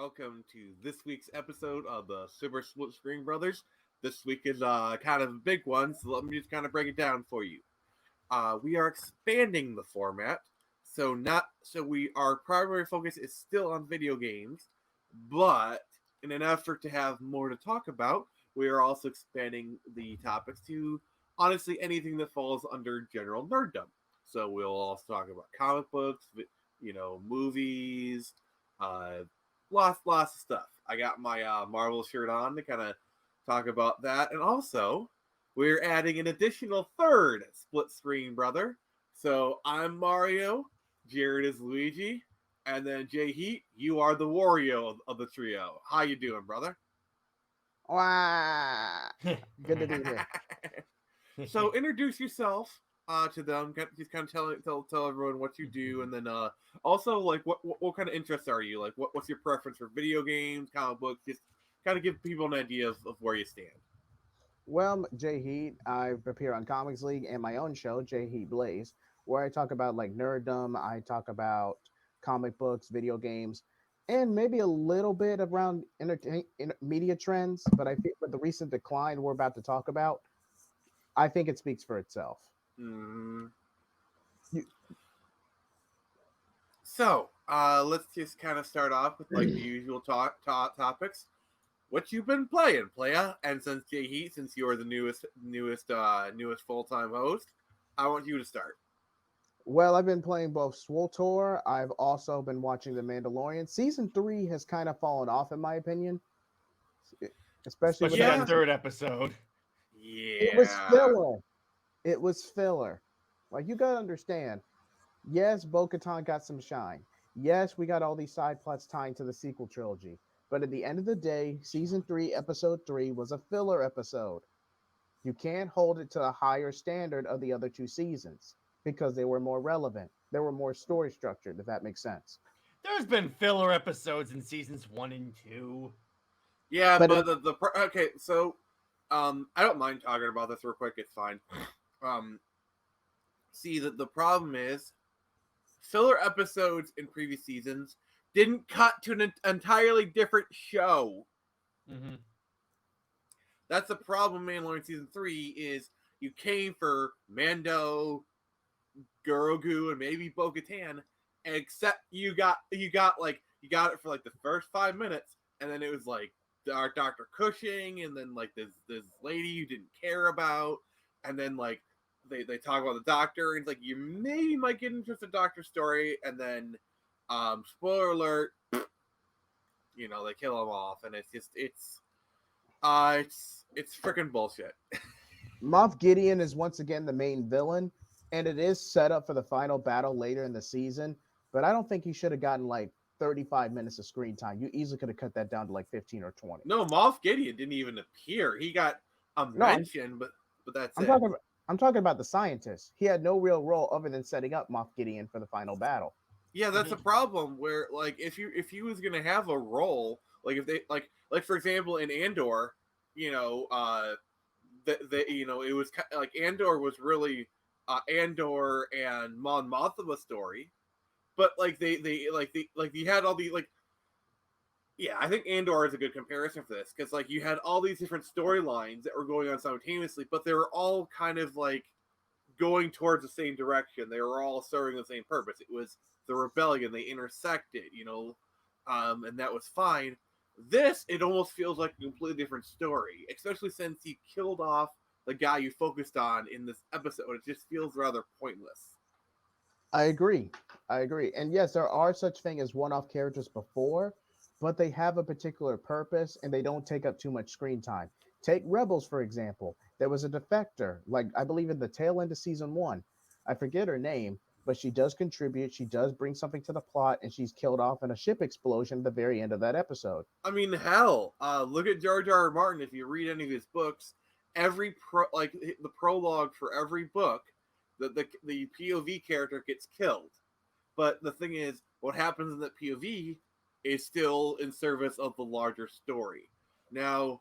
welcome to this week's episode of the Super Split Screen Brothers. This week is kind of a big one, so let me just kind of break it down for you. We are expanding the format, so our primary focus is still on video games, but in an effort to have more to talk about, we are also expanding the topics to honestly anything that falls under general nerddom. So we'll also talk about comic books, movies, uh, lots of stuff. I got my Marvel shirt on to kind of talk about that, and also we're adding an additional third split screen brother. So I'm Mario, Jared is Luigi, and then Jay Heat, you are the Wario of the trio. How you doing, brother? Wow. Good to be here. So introduce yourself to them. Just kind of tell everyone what you do, and then also like what kind of interests are you? Like what's your preference for video games, comic books? Just kind of give people an idea of where you stand. Well, Jay Heat, I appear on Comics League and my own show, Jay Heat Blaze, where I talk about like nerddom, I talk about comic books, video games, and maybe a little bit around media trends. But I think with the recent decline we're about to talk about, I think it speaks for itself. Mm. You, So let's just kind of start off with like the usual topics. What you've been playing, playa? And since Jay Heat, since you're the newest full time host, I want you to start. well, I've been playing both SWTOR. I've also been watching The Mandalorian. Season 3 has kind of fallen off, in my opinion, especially with Especially that that Yeah, recent. third episode. It was yeah. filler. It was filler. Like you gotta understand. Yes, Bo-Katan got some shine. Yes, we got all these side plots tying to the sequel trilogy. But at the end of the day, season 3, episode 3 was a filler episode. You can't hold it to a higher standard of the other two seasons because they were more relevant. They were more story structured, if that makes sense. There's been filler episodes in seasons 1 and 2. Yeah, But but okay, so I don't mind talking about this real quick. It's fine. Um, see that the problem is filler episodes in previous seasons didn't cut to an entirely different show. Mm-hmm. That's the problem. Mandalorian season 3 is you came for Mando, Grogu, and maybe Bo-Katan, except you got it for like the first 5 minutes, and then it was like Dr. Cushing, and then like this lady you didn't care about, and then like they talk about the doctor, and it's like you maybe might get into the doctor story, and then spoiler alert, they kill him off, and it's freaking bullshit. Moff Gideon is once again the main villain, and it is set up for the final battle later in the season. But I don't think he should have gotten like 35 minutes of screen time. You easily could have cut that down to like 15 or 20. No, Moff Gideon didn't even appear. He got a No, mention, but that's I'm it. talking about I'm talking about the scientist. He had no real role other than setting up Moff Gideon for the final battle. Yeah, that's a Mm-hmm. problem. Where like if he was gonna have a role, like if they like for example in Andor, it was like Andor was really Andor and Mon Mothma story, but like they you had all the like yeah, I think Andor is a good comparison for this because like you had all these different storylines that were going on simultaneously, but they were all kind of like going towards the same direction. They were all serving the same purpose. It was the rebellion. They intersected, and that was fine. This, it almost feels like a completely different story, especially since he killed off the guy you focused on in this episode. It just feels rather pointless. I agree. I agree. And yes, there are such thing as one-off characters before, but they have a particular purpose and they don't take up too much screen time. Take Rebels, for example. There was a defector, like I believe in the tail end of season 1. I forget her name, but she does contribute. She does bring something to the plot, and she's killed off in a ship explosion at the very end of that episode. I mean, hell, look at George R. R. Martin. If you read any of his books, the prologue for every book, the POV character gets killed. But the thing is, what happens in that POV is still in service of the larger story. Now,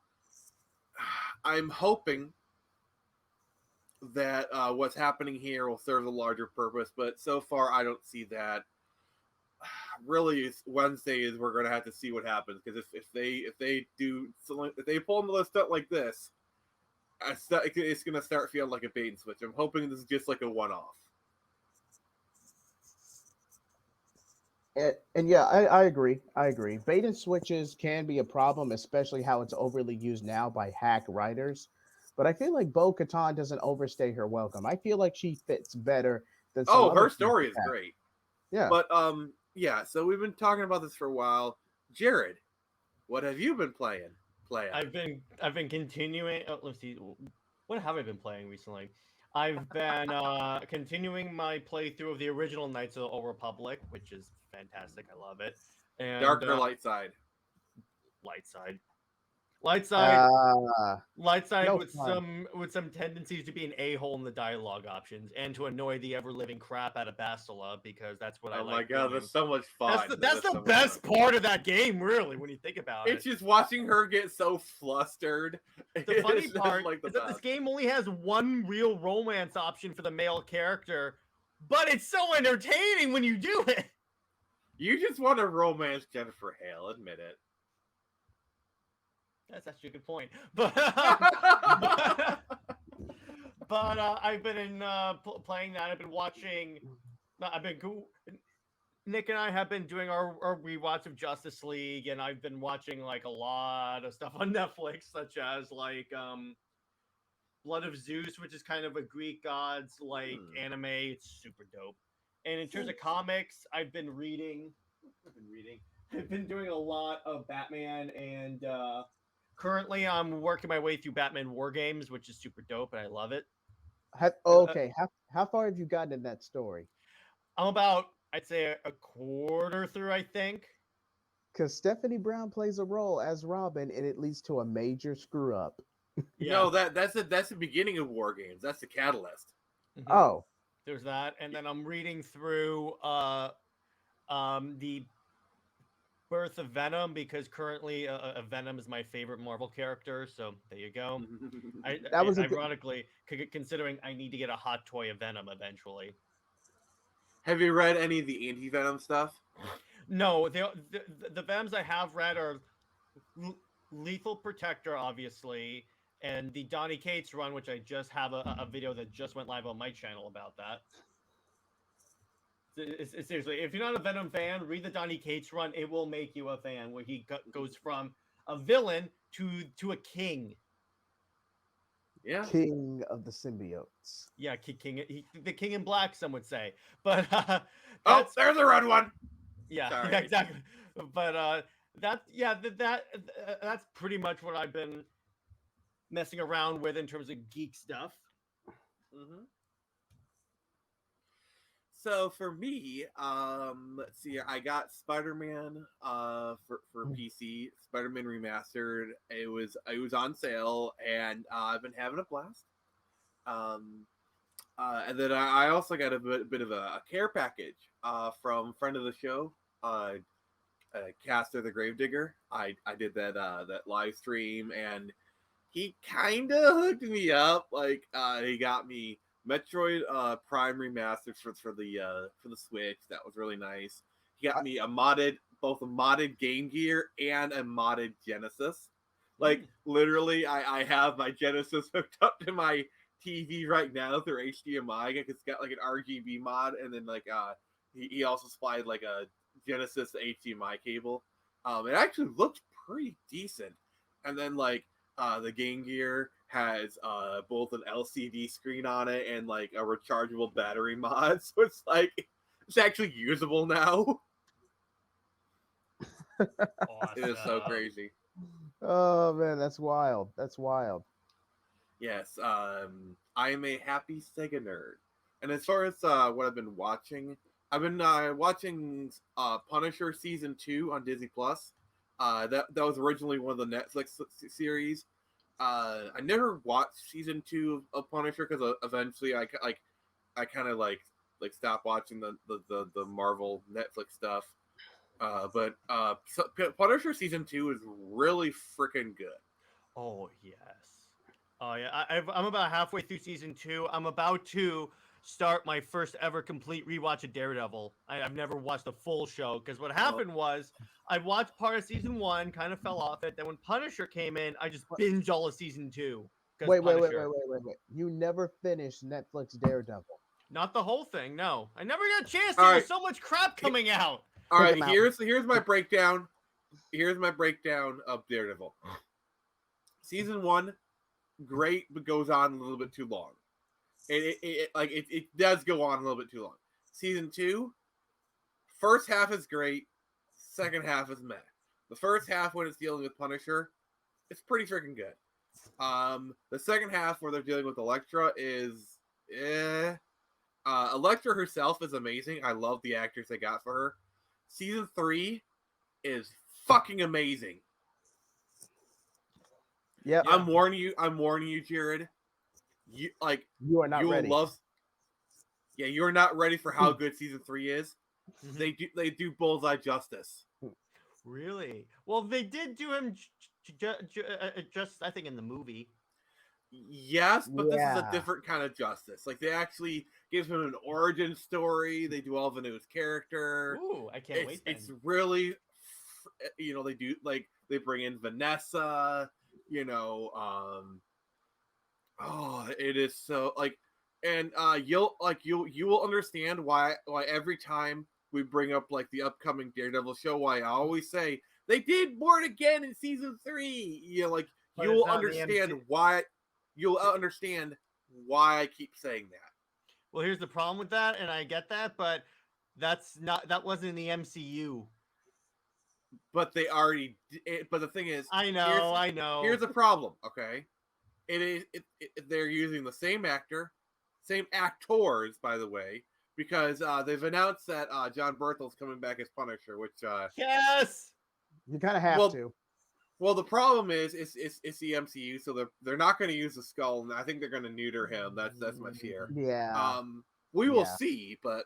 I'm hoping that what's happening here will serve the larger purpose, but so far I don't see that. really Wednesdays we're gonna have to see what happens, because if they do if they pull another stunt like this, it's gonna start feeling like a bait and switch. I'm hoping this is just like a one-off. And yeah, I agree. I agree. Bait and switches can be a problem, especially how it's overly used now by hack writers. But I feel like Bo Katan doesn't overstay her welcome. I feel like she fits better than some Oh, other her story is characters. great. Yeah. But yeah. So we've been talking about this for a while. Jared, what have you been playing? I've been continuing. Oh, let's see. What have I been playing recently? I've been continuing my playthrough of the original Knights of the Old Republic, which is fantastic. I love it. And Dark or light side? light side. Light side. Uh, Light side no with fun. some tendencies to be an a-hole in the dialogue options and to annoy the ever living crap out of Bastila, because that's what I Oh like. my god, doing. that's so much fun. That's the so best fun. part of that game, really, when you think about It's it. just watching her get so flustered. The funny It's just, part like, the is that this best. game only has one real romance option for the male character, but it's so entertaining when you do it. You just want to romance Jennifer Hale, admit it. That's actually a good point. But I've been playing that. I've been watching. Nick and I have been doing our rewatch of Justice League, and I've been watching like a lot of stuff on Netflix, such as like Blood of Zeus, which is kind of a Greek gods like anime. It's super dope. And in terms of comics, I've been reading. I've been doing a lot of Batman, and currently I'm working my way through Batman War Games, which is super dope, and I love it. Okay, how far have you gotten in that story? I'm about, I'd say, a quarter through, I think. Because Stephanie Brown plays a role as Robin, and it leads to a major screw up. Yeah. No, that's the beginning of War Games. That's the catalyst. Mm-hmm. Oh, There's that, and then I'm reading through the Birth of Venom, because currently Venom is my favorite Marvel character. So there you go. that was Ironically, considering I need to get a hot toy of Venom eventually. Have you read any of the anti-Venom stuff? No, the Venoms I have read are Lethal Protector, obviously, and the Donny Cates run, which I just have a video that just went live on my channel about that. Seriously, if you're not a Venom fan, read the Donny Cates run. It will make you a fan, where he goes from a villain to a king. Yeah, king of the symbiotes. Yeah, the king in black, some would say. But oh, there's a red one. Yeah, Sorry. exactly. But that's pretty much what I've been messing around with in terms of geek stuff. Mm-hmm. So for me, let's see. I got Spider-Man for PC, Spider-Man Remastered. It was on sale, and I've been having a blast. And then I also got a bit of a care package from friend of the show, Caster the Gravedigger. I did that live stream, and he kind of hooked me up. Like he got me Metroid Prime Remastered for the Switch. That was really nice. He got me both a modded Game Gear and a modded Genesis. Like literally, I have my Genesis hooked up to my TV right now through HDMI. It's got like an RGB mod, and then like he also supplied like a Genesis HDMI cable. It actually looked pretty decent. And then like the Game Gear has both an LCD screen on it and like a rechargeable battery mod, so it's like it's actually usable now. Awesome. It is so crazy. Oh man, that's wild. That's wild. Yes, I am a happy Sega nerd. And as far as what I've been watching watching Punisher season 2 on Disney Plus. That was originally one of the Netflix series. I never watched season 2 of Punisher because eventually I kind of like stopped watching the Marvel Netflix stuff. But Punisher season 2 is really freaking good. Oh yes. Oh yeah. I'm about halfway through season 2. I'm about to start my first ever complete rewatch of Daredevil. I've never watched the full show because what happened was I watched part of season 1, kind of fell off it. Then when Punisher came in, I just binged all of season 2. Wait. Punisher. You never finished Netflix Daredevil. Not the whole thing, no. I never got a chance to. All right. There's so much crap coming out. All right, Take 'em out. here's my breakdown. Here's my breakdown of Daredevil. Season 1, great, but goes on a little bit too long. It does go on a little bit too long. Season 2, first half is great, second half is meh. The first half, when it's dealing with Punisher, it's pretty freaking good. The second half, where they're dealing with Elektra, is Elektra herself is amazing. I love the actors they got for her. Season 3 is fucking amazing. Yeah, I'm warning you, Jared. You are not ready. You are not ready for how good season 3 is. Mhm. They do Bullseye justice. Really? Well, they did do him just, I think, in the movie. Yes, but this is a Yeah. different kind of justice. Like, they actually give him an origin story. They do all the new character. Ooh, I can't wait. It's really, they do, like, they bring in Vanessa. It is so, like, and you will understand why every time we bring up, like, the upcoming Daredevil show, why I always say they did Born Again in season 3. But you'll it's not in the understand why. You'll understand why I keep saying that. Well, here's the problem with that, and I get that, but that wasn't in the MCU. But they already. But the thing is, I know. Here's the problem. Okay, they're using the same actor, same actors, by the way, because they've announced that John Berthel's coming back as Punisher, which yes, you kind of have to. Well, the problem is it's the MCU, so they're not going to use the skull, and I think they're going to neuter him. That's my fear. Yeah. We will see, but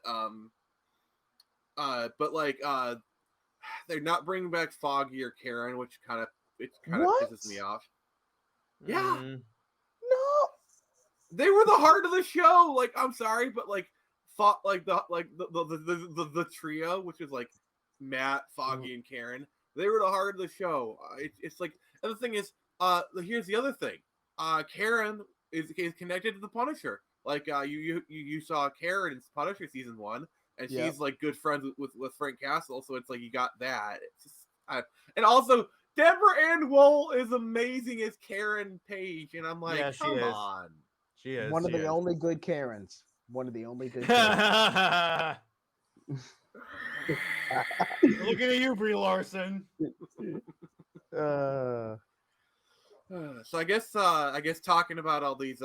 they're not bringing back Foggy or Karen, which kind of pisses me off. Yeah. No. They were the heart of the show. Like, I'm sorry, but the trio, which is like Matt, Foggy, and Karen. They were the heart of the show. It's like, and the thing is, here's the other thing. Karen is connected to the Punisher. Like, you saw Karen in Punisher season 1, and she's like good friends with Frank Castle. So it's like you got that. It's just, and also Deborah Ann Woll is amazing as Karen Page, and I'm like, Yeah, she come is. on. She is one of the only good Karens. One of the only good Karens. Looking at you, Brie Larson. So I guess talking about all these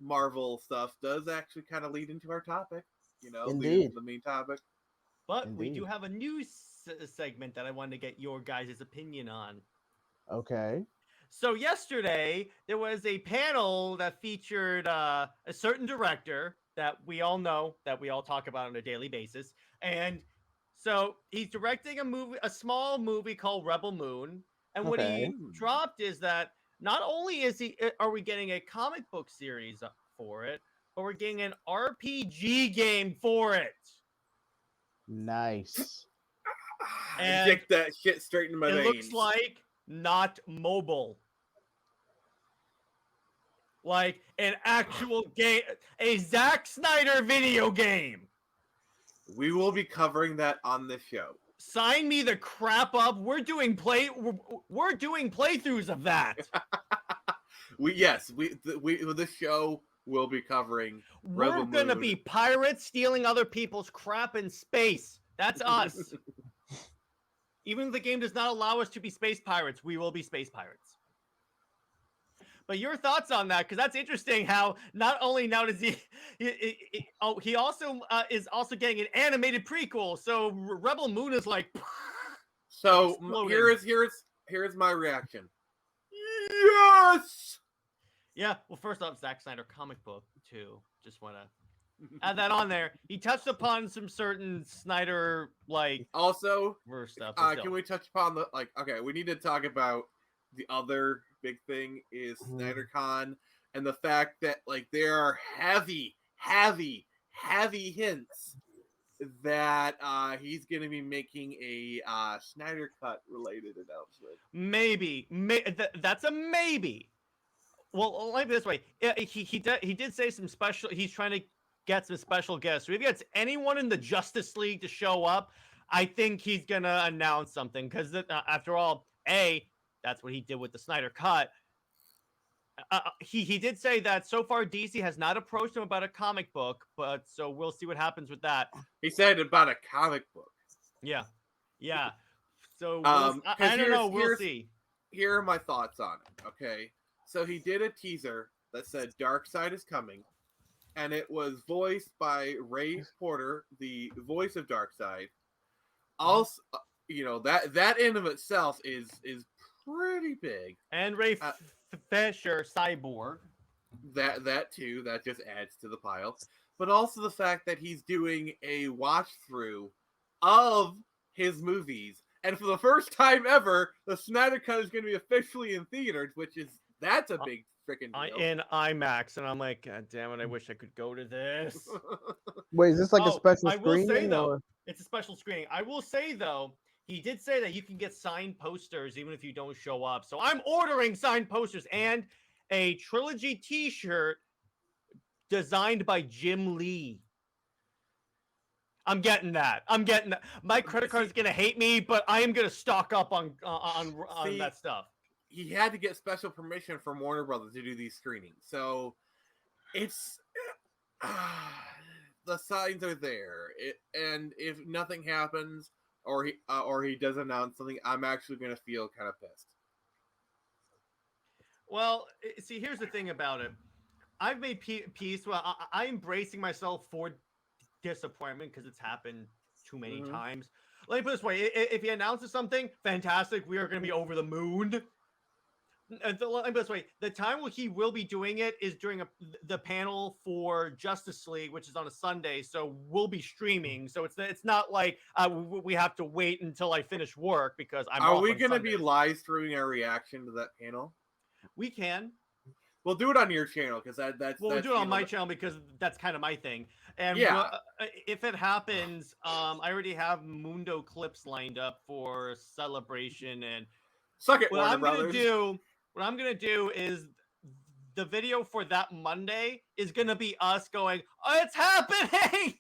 Marvel stuff does actually kind of lead into our topic. Indeed. The main topic. But we do have a news segment that I wanted to get your guys' opinion on. Okay. So yesterday there was a panel that featured a certain director that we all know, that we all talk about on a daily basis, and so he's directing a small movie called Rebel Moon, and what he dropped is that not only are we getting a comic book series for it, but we're getting an RPG game for it. Nice. And inject that shit straight into my veins. It looks like not mobile. Like an actual game, a Zack Snyder video game. We will be covering that on this show. Sign me the crap up. We're doing playthroughs of that. This show will be covering. We're gonna be pirates stealing other people's crap in space. That's us. Even if the game does not allow us to be space pirates, we will be space pirates. But your thoughts on that? Because that's interesting. How not only now does he also is also getting an animated prequel. So Rebel Moon is like. So here's my reaction. Yes. Yeah. Well, first off, Zack Snyder comic book too. Just want to add that on there. He touched upon some certain Snyder also stuff. Can we touch upon okay, we need to talk about the other big thing is SnyderCon and the fact that there are heavy heavy hints that he's going to be making a Snyder Cut related announcement. Maybe. That's a maybe. Well, let me this way. He did say some special. He's trying to get some special guests. So if he gets anyone in the Justice League to show up, I think he's gonna announce something. Because after all, that's what he did with the Snyder Cut. He did say that so far DC has not approached him about a comic book, but so we'll see what happens with that. He said about a comic book. Yeah. So I don't know. We'll see. Here are my thoughts on it. Okay, so he did a teaser that said Darkseid is coming, and it was voiced by Ray Porter, the voice of Darkseid. Also, that in of itself is pretty big. And Ray Fisher, Cyborg. That too, that just adds to the pile. But also the fact that he's doing a watch through of his movies, and for the first time ever, the Snyder Cut is going to be officially in theaters, that's a big freaking deal. In IMAX, and I'm like, God damn it! I wish I could go to this. Wait, is this like a special screening? I will say though, it's a special screening. I will say though, he did say that you can get signed posters even if you don't show up. So I'm ordering signed posters and a trilogy T-shirt designed by Jim Lee. I'm getting that. My credit card is gonna hate me, but I am gonna stock up on that stuff. He had to get special permission from Warner Brothers to do these screenings, so it's the signs are there. And if nothing happens, or he does announce something, I'm actually gonna feel kind of pissed. Well, see, here's the thing about it. I've made peace. Well, I'm bracing myself for disappointment because it's happened too many times. Let me put it this way: if he announces something fantastic, we are going to be over the moon. Let me put it this way: the time he will be doing it is during the panel for Justice League, which is on a Sunday. So we'll be streaming. So it's not like we have to wait until I finish work because I'm. Are we going to be live streaming our reaction to that panel? We can. We'll do it on your channel because we'll do it on my channel because that's kind of my thing. And if it happens, I already have Mundo clips lined up for Celebration. And suck it, what Warner I'm Brothers. What I'm gonna do is the video for that Monday is gonna be us going, "Oh, it's happening!"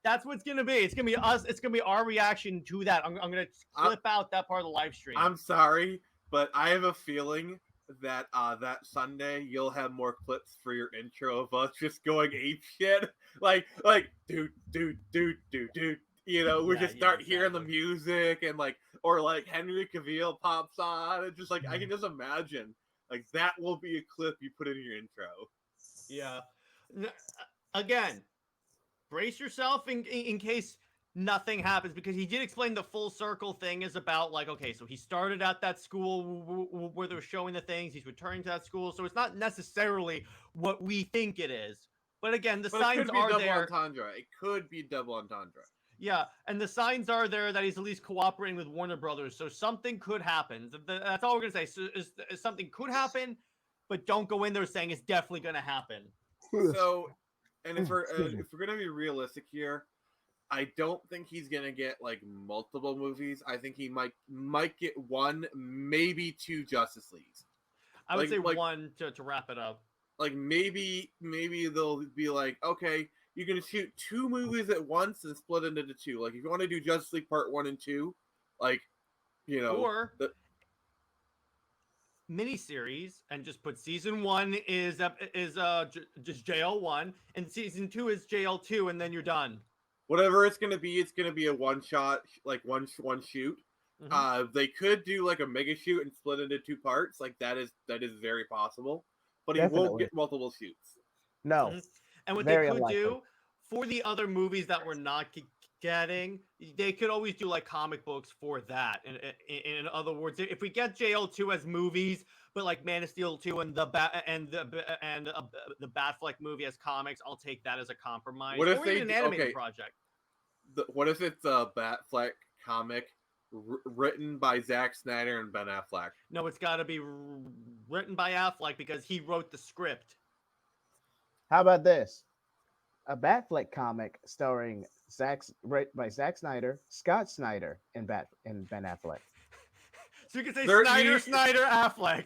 That's what it's gonna be. It's gonna be us. It's gonna be our reaction to that. I'm gonna clip out that part of the live stream. I'm sorry, but I have a feeling that that Sunday you'll have more clips for your intro of us just going ape shit, like dude, we just start hearing the music and or Henry Cavill pops on and just I can just imagine that will be a clip you put in your intro. Yeah. Again, brace yourself in case nothing happens, because he did explain the full circle thing is about okay, so he started at that school where they're showing the things, he's returning to that school, so it's not necessarily what we think it is, but again, the signs are there. It could be double entendre. Yeah, and the signs are there that he's at least cooperating with Warner Brothers, so something could happen. That's all we're gonna say. So something could happen, but don't go in there saying it's definitely gonna happen. So, and if we're gonna be realistic here, I don't think he's gonna get multiple movies. I think he might get one, maybe two Justice Leagues. I would say one to wrap it up. Maybe they'll be okay, you can shoot two movies at once and split it into two. If you want to do Justice League Part 1 and 2, or miniseries and just put season 1 is just JL1 and season 2 is JL2, and then you're done. Whatever it's gonna be a one shot, one shoot. Mm-hmm. They could do a mega shoot and split it into two parts. That is very possible. But he won't get multiple shoots. No. Mm-hmm. And what they could do for the other movies that we're not getting, they could always do comic books for that. In other words, if we get JL2 as movies, but Man of Steel 2 and the Batfleck movie as comics, I'll take that as a compromise. What if an animated project? What if it's a Batfleck comic written by Zack Snyder and Ben Affleck? No, it's got to be written by Affleck because he wrote the script. How about this? a Batfleck comic starring by Zack Snyder, Scott Snyder, and Ben Affleck. So you can say There, Snyder, Affleck.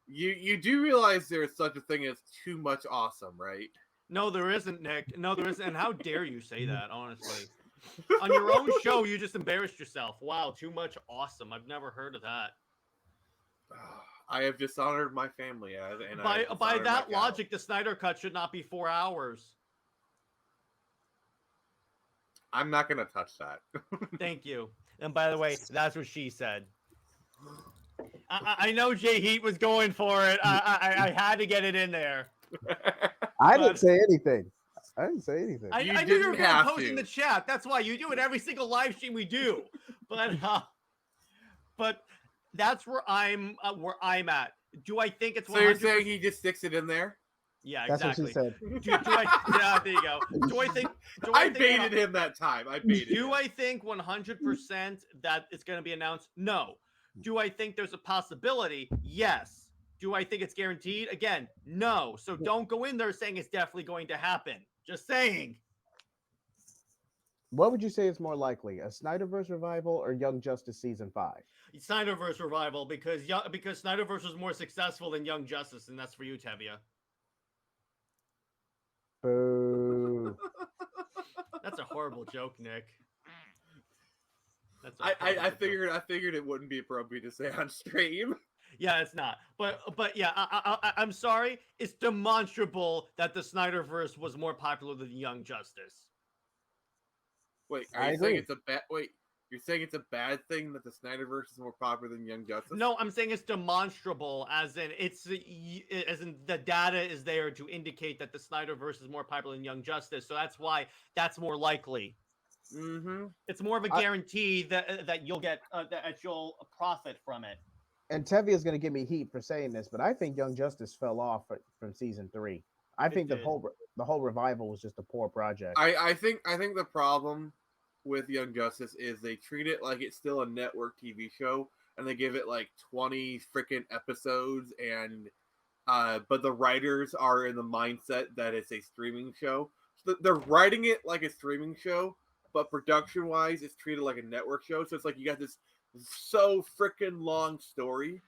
you do realize there's such a thing as too much awesome, right? No, there isn't, Nick. No, there isn't. And how dare you say that, honestly? On your own show, you just embarrassed yourself. Wow, too much awesome. I've never heard of that. I have dishonored my family, and By that logic, the Snyder Cut should not be 4 hours. I'm not going to touch that. Thank you. And by the way, that's what she said. I know Jay Heat was going for it. I had to get it in there. I didn't say anything. I didn't say anything. I knew you were going to post in the chat. That's why you do it every single live stream we do. But that's where I'm at. Do I think it's 100%? So you're saying he just sticks it in there? Yeah, That's exactly. what she said. Yeah, there you go. Do I think I baited him that time. I baited him. Do I think 100% that it's going to be announced? No. Do I think there's a possibility? Yes. Do I think it's guaranteed? Again, no. So don't go in there saying it's definitely going to happen. Just saying. What would you say is more likely, a Snyderverse revival or Young Justice season 5? Snyderverse revival because Snyderverse was more successful than Young Justice, and that's for you, Tevia. Boo. That's a horrible joke, Nick. I figured it wouldn't be appropriate to say on stream. Yeah, it's not. But yeah, I'm sorry. It's demonstrable that the Snyderverse was more popular than Young Justice. Wait, are you saying it's a bad? Wait, you're saying it's a bad thing that the Snyderverse is more popular than Young Justice? No, I'm saying it's demonstrable, as in the data is there to indicate that the Snyderverse is more popular than Young Justice. So that's why that's more likely. Mm-hmm. It's more of a guarantee that you'll get that you'll profit from it. And Tevia is going to give me heat for saying this, but I think Young Justice fell off from season 3. I think the whole revival was just a poor project. I think the problem with Young Justice is they treat it like it's still a network TV show, and they give it like 20 freaking episodes, and but the writers are in the mindset that it's a streaming show. So they're writing it like a streaming show, but production-wise, it's treated like a network show. So it's like you got this so freaking long story,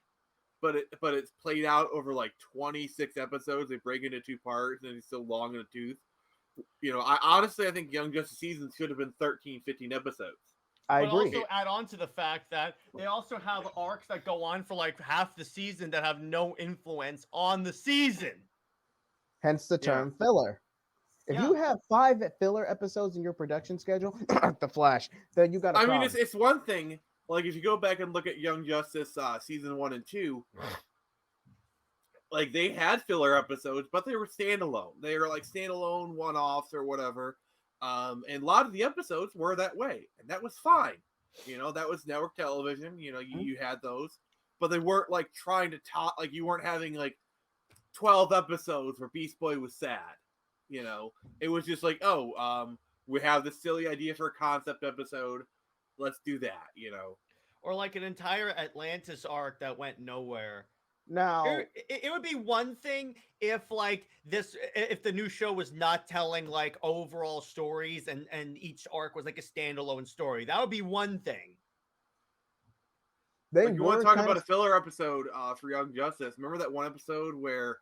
but it's played out over like 26 episodes. They break it into 2 parts, and it's so long in the tooth. You know, I honestly think Young Justice seasons should have been 13, 15 episodes. I agree. Also add on to the fact that they also have arcs that go on for like half the season that have no influence on the season. Hence the term filler. If you have 5 filler episodes in your production schedule, The Flash, then you got a problem. I mean, it's one thing. Like, if you go back and look at Young Justice season 1 and 2, like, they had filler episodes, but they were standalone. They were like standalone one-offs or whatever. And a lot of the episodes were that way, and that was fine. You know, that was network television. You know, you had those, but they weren't like trying to talk. Like, you weren't having like 12 episodes where Beast Boy was sad. You know, it was just like, we have this silly idea for a concept episode. Let's do that. You know, or like an entire Atlantis arc that went nowhere. Now, it would be one thing if if the new show was not telling like overall stories and each arc was like a standalone story. That would be one thing. Like, you want to talk about a filler episode for Young Justice? Remember that one episode where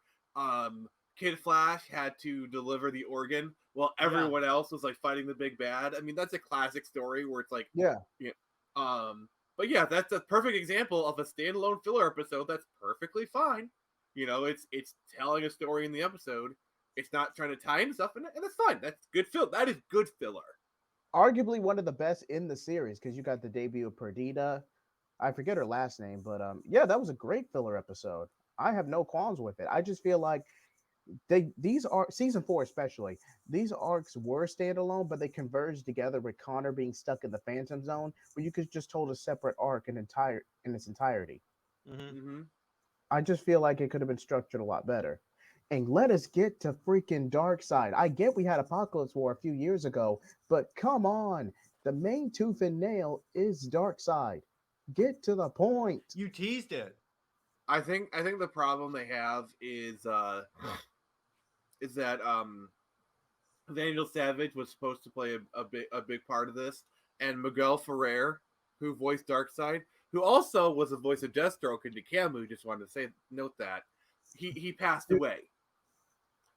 Kid Flash had to deliver the organ while everyone else was like fighting the big bad? I mean, that's a classic story where it's like, but yeah, that's a perfect example of a standalone filler episode that's perfectly fine. You know, it's telling a story in the episode. It's not trying to tie in stuff, and that's fine. That's good filler. That is good filler. Arguably one of the best in the series, because you got the debut of Perdita. I forget her last name, but that was a great filler episode. I have no qualms with it. I just feel like these are season 4 especially. These arcs were standalone, but they converged together with Connor being stuck in the Phantom Zone, where you could just told a separate arc in its entirety. Mm-hmm. I just feel like it could have been structured a lot better. And let us get to freaking Darkseid. I get we had Apocalypse War a few years ago, but come on, the main tooth and nail is Darkseid. Get to the point. You teased it. I think the problem they have is that Daniel Savage was supposed to play a big part of this, and Miguel Ferrer, who voiced Darkseid, who also was the voice of Deathstroke in Camu, just wanted to note that he passed away.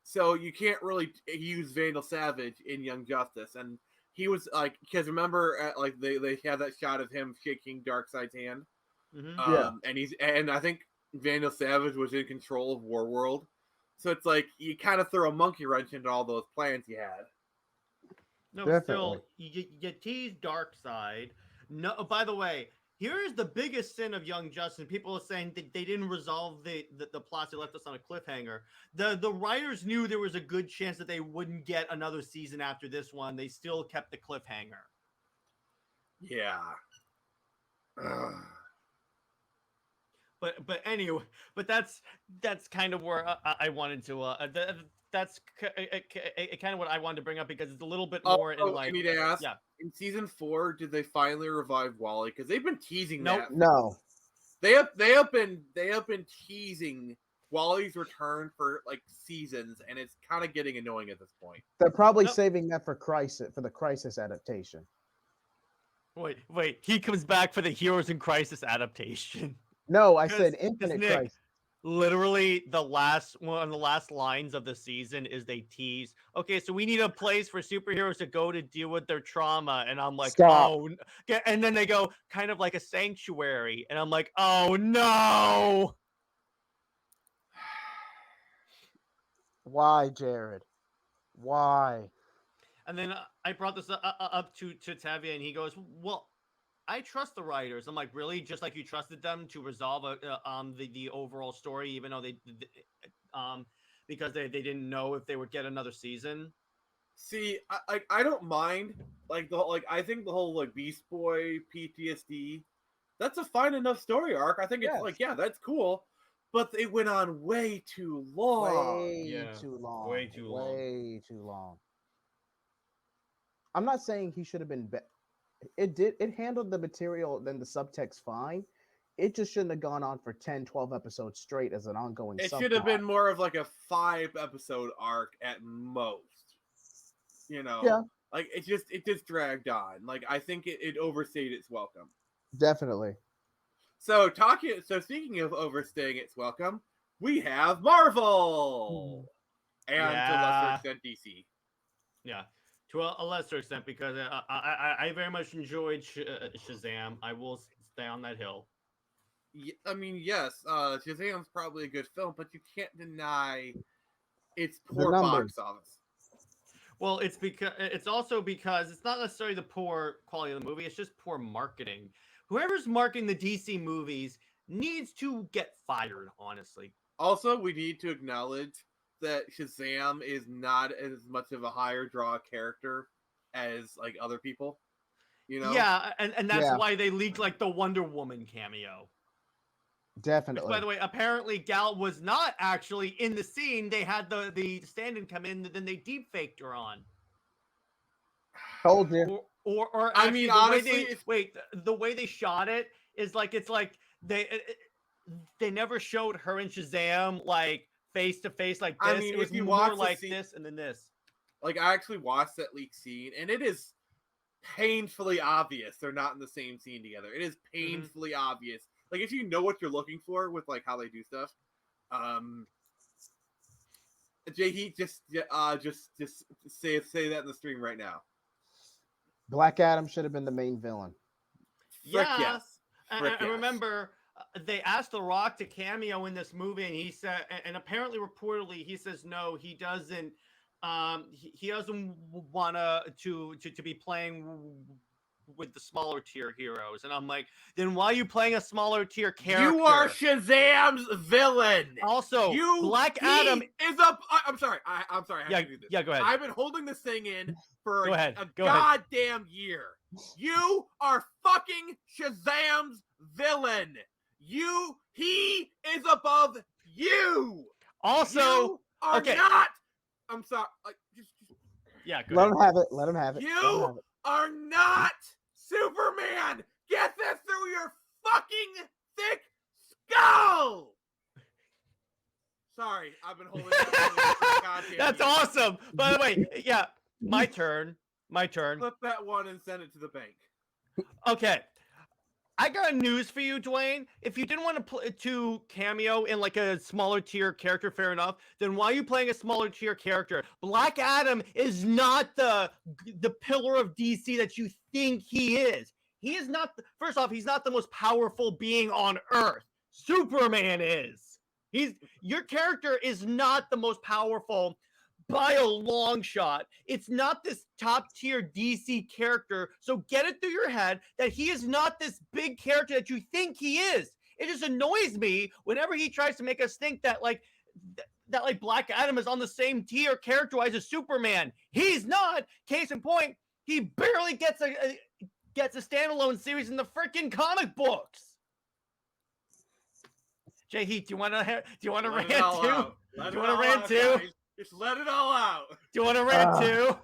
So you can't really use Vandal Savage in Young Justice, and he was like, because remember, like they had that shot of him shaking Darkseid's hand, Yeah. and I think Vandal Savage was in control of Warworld, so it's like you kind of throw a monkey wrench into all those plans you had. No, Definitely. still, you tease Darkseid. No, by the way, here is the biggest sin of Young Justice. People are saying that they didn't resolve the plots. They left us on a cliffhanger. The writers knew there was a good chance that they wouldn't get another season after this one. They still kept the cliffhanger. Yeah. Ugh. But anyway, but that's kind of where I wanted to. That's kind of what I wanted to bring up because it's a little bit more in like. I need to ask. Yeah. In season 4, did they finally revive Wally? Because they've been teasing that. No. They have been teasing Wally's return for like seasons, and it's kind of getting annoying at this point. They're probably saving that for the Crisis adaptation. Wait, he comes back for the Heroes in Crisis adaptation. No, I said Infinite Nick, Crisis. Literally, one of the last lines of the season is they tease, okay, so we need a place for superheroes to go to deal with their trauma. And I'm like, Stop. oh, and then they go kind of like a sanctuary. And I'm like, oh, no. Why, Jared? Why? And then I brought this up to Tavia, and he goes, well, I trust the writers. I'm like, really? Just like you trusted them to resolve the overall story, even though they because they didn't know if they would get another season. See, I don't mind like I think the whole like Beast Boy PTSD, that's a fine enough story arc. I think it's like, yeah, that's cool, but it went on way too long. Way too long. I'm not saying he should have been. It handled the material, then the subtext fine. It just shouldn't have gone on for 10, 12 episodes straight as an ongoing. It should have been more of like a 5-episode arc at most. You know, yeah. Like it just dragged on. Like I think it overstayed its welcome. Definitely. So speaking of overstaying its welcome, we have Marvel and to a lesser extent DC. Yeah. To a lesser extent, because I very much enjoyed Shazam. I will stay on that hill. I mean, yes, Shazam's probably a good film, but you can't deny its poor box office. Well, it's also because it's not necessarily the poor quality of the movie; it's just poor marketing. Whoever's marketing the DC movies needs to get fired, honestly. Also, we need to acknowledge that Shazam is not as much of a higher draw character as like other people, you know? Yeah, and that's why they leaked like the Wonder Woman cameo. Definitely. Which, by the way, apparently Gal was not actually in the scene. They had the stand-in come in, then they deep faked her on. Told you. Or I mean, honestly, the way they shot it is like it's like they never showed her and Shazam like face to face like this. I mean, it was if you more watch like this and then this. Like I actually watched that leaked scene, and it is painfully obvious they're not in the same scene together. It is painfully obvious. Like if you know what you're looking for with like how they do stuff, Jay Heat just say that in the stream right now. Black Adam should have been the main villain. Yes. I remember they asked The Rock to cameo in this movie, and he said, and apparently reportedly he says no, he doesn't. He doesn't want to be playing with the smaller tier heroes. And I'm like, then why are you playing a smaller tier character? You are Shazam's villain. Also, Black Adam is up. I'm sorry. I'm sorry. I have to do this. Yeah, go ahead. I've been holding this thing in for a Go goddamn year. You are fucking Shazam's villain. He is above you. Also, you are not. I'm sorry. Just Let him have it. Let him have it. You are not Superman. Get this through your fucking thick skull. Sorry, I've been holding it. That's awesome. By the way, yeah, My turn. Flip that one and send it to the bank. Okay. I got news for you, Dwayne. If you didn't want to cameo in like a smaller tier character, fair enough. Then why are you playing a smaller tier character? Black Adam is not the pillar of DC that you think he is. He is not. First off, he's not the most powerful being on Earth. Superman is. Your character is not the most powerful by a long shot. It's not this top tier DC character. So get it through your head that he is not this big character that you think he is. It just annoys me whenever he tries to make us think that like Black Adam is on the same tier character-wise as Superman. He's not. Case in point, he barely gets a standalone series in the freaking comic books. Jay Heat, do you want to rant too? Do you want to rant too? Just let it all out. Do you want to rant too?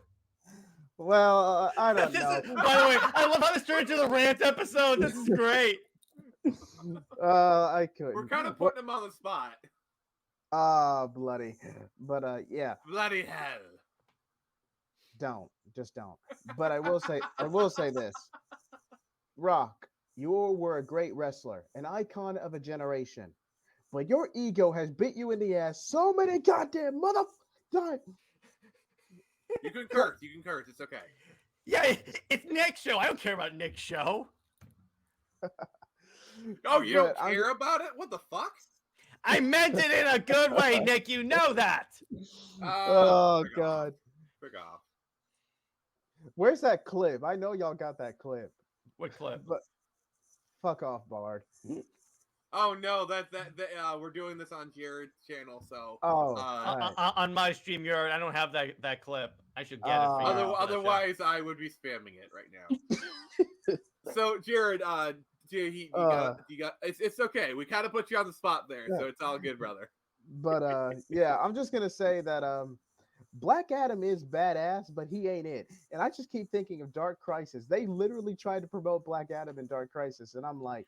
Well, I don't know. By the way, I love how this turned into the rant episode. This is great. I couldn't. We're kind of putting him on the spot. Bloody. But yeah. Bloody hell. Just don't. But I will say this. Rock, you were a great wrestler, an icon of a generation. But your ego has bit you in the ass so many goddamn times. You can curse. It's okay. Yeah, it's Nick's show. I don't care about Nick's show. Oh, you don't care about it? What the fuck? I meant it in a good way, Nick. You know that. Oh God. Frick off. Where's that clip? I know y'all got that clip. What clip? But fuck off, Bard. Oh no, that we're doing this on Jared's channel, so on my StreamYard, I don't have that clip. I should get it. Otherwise, I would be spamming it right now. So Jared, you got it's okay. We kind of put you on the spot there, so it's all good, brother. But yeah, I'm just gonna say that Black Adam is badass, but he ain't it. And I just keep thinking of Dark Crisis. They literally tried to promote Black Adam in Dark Crisis, and I'm like,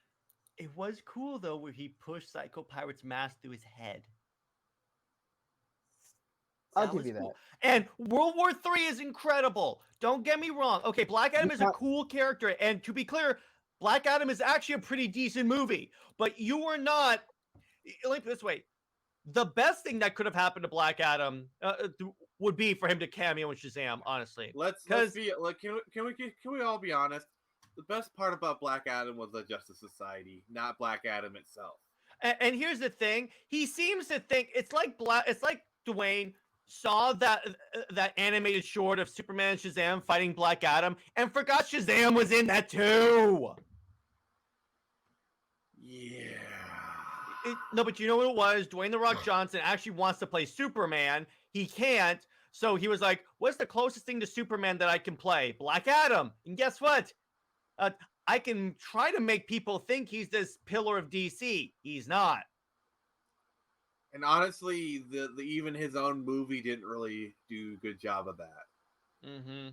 it was cool though, where he pushed Psycho Pirate's mask through his head. I'll give you that. And World War III is incredible. Don't get me wrong. Okay, Black Adam is a cool character, and to be clear, Black Adam is actually a pretty decent movie. But you are not. Let me put it this way: the best thing that could have happened to Black Adam would be for him to cameo in Shazam. Honestly, let's be like, can we all be honest? The best part about Black Adam was the Justice Society, not Black Adam itself. And here's the thing: he seems to think it's like Dwayne saw that animated short of Superman and Shazam fighting Black Adam and forgot Shazam was in that too. Yeah. No, but you know what it was? Dwayne "The Rock" Johnson actually wants to play Superman. He can't, so he was like, "What's the closest thing to Superman that I can play? Black Adam." And guess what? I can try to make people think he's this pillar of DC. He's not. And honestly, the even his own movie didn't really do a good job of that. Mm-hmm.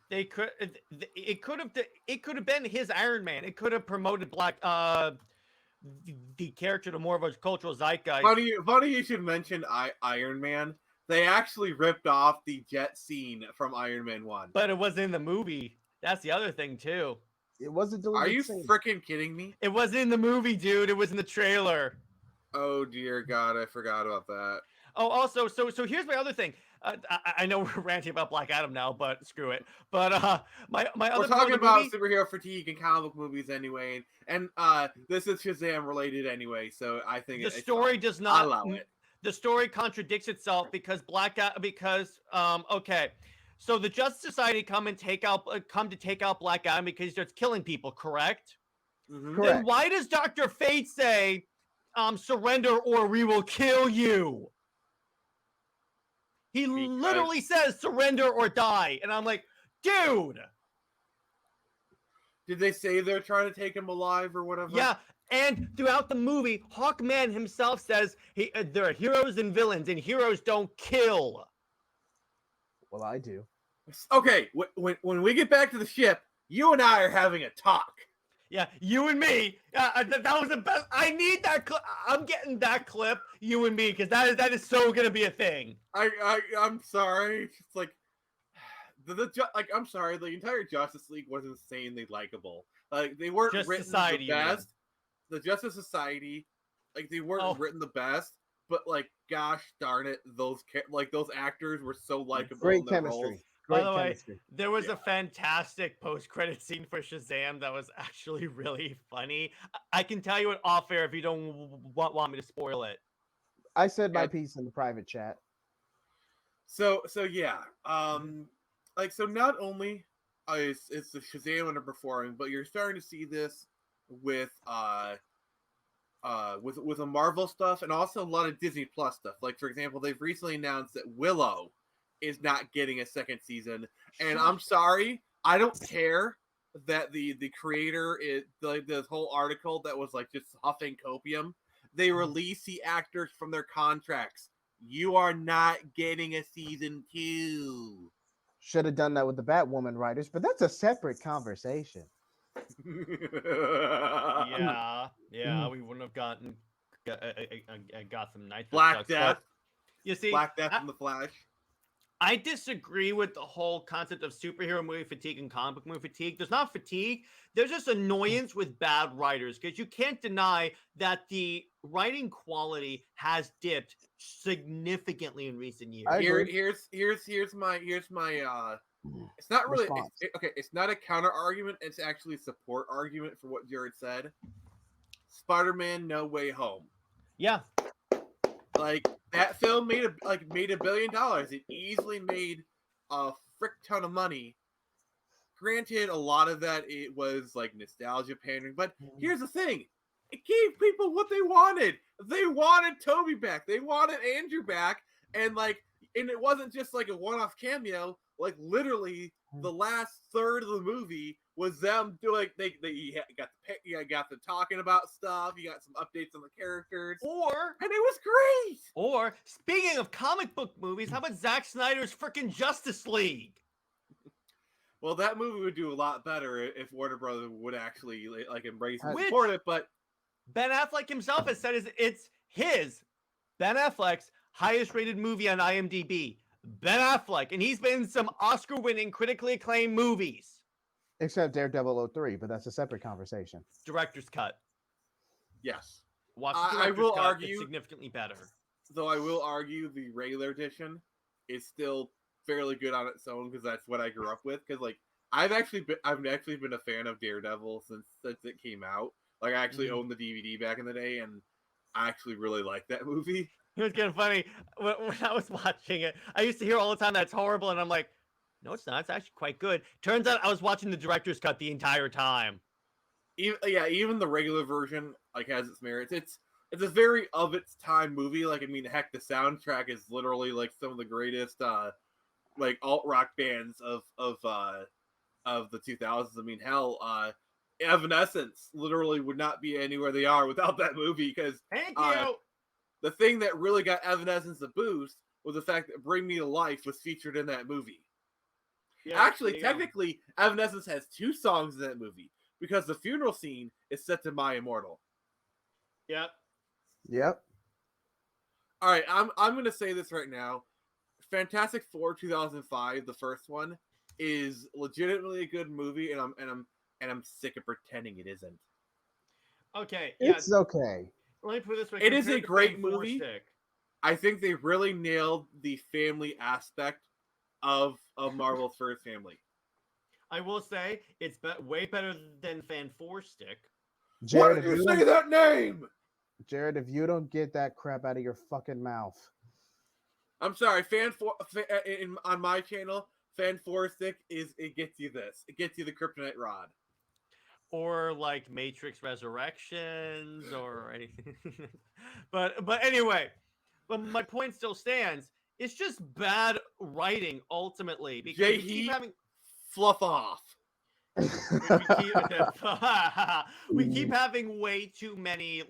It could have been his Iron Man. It could have promoted the character to more of a cultural zeitgeist. Funny you should mention Iron Man. They actually ripped off the jet scene from Iron Man 1. But it wasn't in the movie. That's the other thing too. It wasn't. Are you freaking kidding me? It wasn't in the movie, dude. It was in the trailer. Oh dear God, I forgot about that. Oh, also, so here's my other thing. I know we're ranting about Black Adam now, but screw it. But my other. We're talking about superhero fatigue and comic book movies anyway, and this is Shazam related anyway, so I think the story does not allow it. The story contradicts itself because okay. So the Justice Society come to take out Black Adam because he starts killing people, correct? Mm-hmm. Correct. Then why does Dr. Fate say, surrender or we will kill you? He literally says, surrender or die. And I'm like, dude. Did they say they're trying to take him alive or whatever? Yeah. And throughout the movie, Hawkman himself says there are heroes and villains, and heroes don't kill. Well, I do. Okay, when we get back to the ship, you and I are having a talk. Yeah, you and me. That was the best. I need that clip. I'm getting that clip, you and me, because that is so gonna be a thing. I'm sorry. It's like like I'm sorry, the entire Justice League was insanely likable. Like they weren't Just written Society, the you mean? best. The Justice Society, like they weren't Oh. written the best, but like gosh darn it, those actors were so likable in Great their chemistry. roles. By Great the way, chemistry. there was Yeah. a fantastic post-credit scene for Shazam that was actually really funny. I can tell you it off air if you don't want me to spoil it. I said my Yeah. piece in the private chat. So yeah, like so not only it's the Shazam underperforming, but you're starting to see this with with a Marvel stuff and also a lot of Disney Plus stuff. Like for example, they've recently announced that Willow is not getting a second season, and I'm sorry, I don't care that the creator is like this whole article that was like just huffing copium. They release the actors from their contracts. You are not getting a season 2. Should have done that with the Batwoman writers, but that's a separate conversation. Yeah, we wouldn't have gotten Gotham Knights. Black Death. You see, Black Death in the Flash. I disagree with the whole concept of superhero movie fatigue and comic book movie fatigue. There's not fatigue. There's just annoyance with bad writers because you can't deny that the writing quality has dipped significantly in recent years. Here's my it's not really okay. It's not a counter argument. It's actually a support argument for what Jared said. Spider-Man: No Way Home. Yeah, like that film made $1 billion. It easily made a frick ton of money. Granted, a lot of that it was like nostalgia pandering, but here's the thing: it gave people what they wanted. They wanted Toby back. They wanted Andrew back, and it wasn't just like a one-off cameo. Like literally, the last third of the movie was them doing. You got the talking about stuff. You got some updates on the characters, and it was great. Or speaking of comic book movies, how about Zack Snyder's freaking Justice League? Well, that movie would do a lot better if Warner Brothers would actually embrace and Which- support it. But Ben Affleck himself has said it's his, Ben Affleck's, highest rated movie on IMDb. Ben Affleck, and he's been in some Oscar-winning, critically acclaimed movies. Except Daredevil 03, but that's a separate conversation. Director's cut. yes, Watch the I director's will cut. argue- It's significantly better. though I will argue the regular edition is still fairly good on its own because that's what I grew up with. Because I've actually been a fan of Daredevil since it came out. Like I actually owned the DVD back in the day, and I actually really liked that movie. It was kind of funny when I was watching it. I used to hear all the time that's horrible, and I'm like, no, it's not. It's actually quite good. Turns out I was watching the director's cut the entire time. Even the regular version has its merits. It's a very of its time movie. Heck, the soundtrack is literally some of the greatest alt rock bands of the 2000s. Hell, Evanescence literally would not be anywhere they are without that movie because Thank you. the thing that really got Evanescence a boost was the fact that Bring Me to Life was featured in that movie. Yeah, Actually, technically, Evanescence has 2 songs in that movie because the funeral scene is set to My Immortal. Yep. All right, I'm going to say this right now. Fantastic Four 2005, the first one, is legitimately a good movie, and I'm sick of pretending it isn't. Okay, yeah. It's okay. Let me put it this way. It is a compared to great Fan Four movie. Stick, I think they really nailed the family aspect of Marvel's first family. I will say it's way better than Fan 4 Stick. Jared, Why did you say that name? Jared, if you don't get that crap out of your fucking mouth. I'm sorry, on my channel, Fan 4 Stick it gets you this. It gets you the Kryptonite Rod. Or Matrix Resurrections or anything. but anyway, but my point still stands. It's just bad writing ultimately because we keep having fluff off. we keep having way too many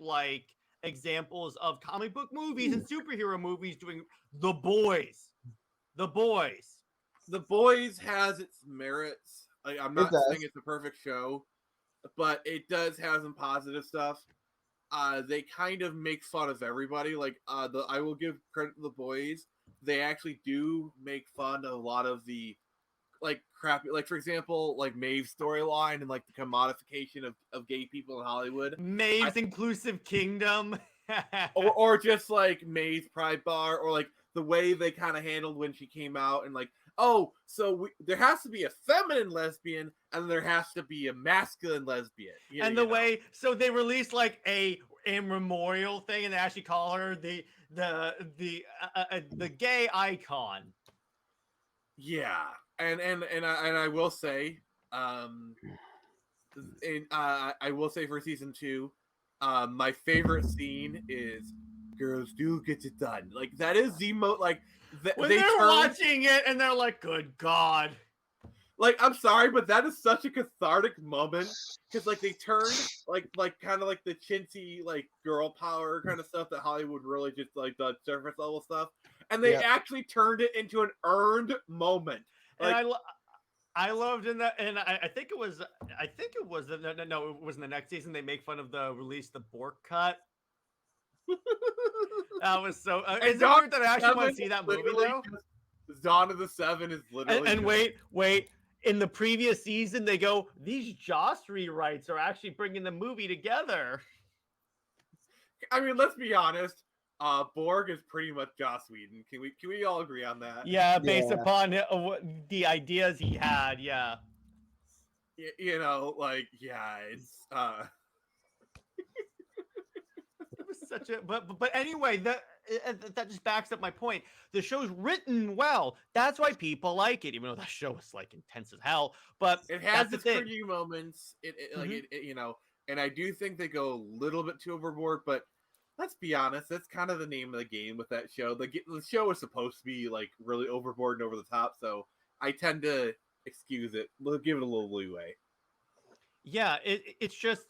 examples of comic book movies and superhero movies doing The Boys. The Boys has its merits. I'm not saying it's a perfect show, but it does have some positive stuff. They kind of make fun of everybody. I will give credit to The Boys. They actually do make fun of a lot of the like crappy, like for example, like Maeve's storyline and like the commodification of gay people in Hollywood. Maeve's inclusive kingdom. Or just like Maeve's Pride Bar, or like the way they kind of handled when she came out, and like, oh, so there has to be a feminine lesbian, and there has to be a masculine lesbian. And the way, so they released like a memorial thing, and they actually call her the gay icon. Yeah, and I will say, I will say for season 2. My favorite scene is girls do get it done. Like that is the like when they're watching it and they're like, "Good God!" Like I'm sorry, but that is such a cathartic moment because like they turn like kind of like the chintzy like girl power kind of stuff that Hollywood really just like the surface level stuff, and they actually turned it into an earned moment. Like, and I loved in that, and I think it was it was in the next season. They make fun of the release the Bork cut. That was so. Is it weird that I actually want to see that movie though? Dawn of the Seven is literally. And wait. In the previous season, they go, these Joss rewrites are actually bringing the movie together. I mean, let's be honest. Borg is pretty much Joss Whedon. Can we all agree on that? Yeah, based upon the ideas he had. Yeah. You know, like it's. It was such a but anyway, that just backs up my point. The show's written well. That's why people like it, even though that show is like intense as hell. But it has its pretty moments. You know, and I do think they go a little bit too overboard. But let's be honest, that's kind of the name of the game with that show. The show is supposed to be like really overboard and over the top, so I tend to excuse it, give it a little leeway. Yeah, it's just.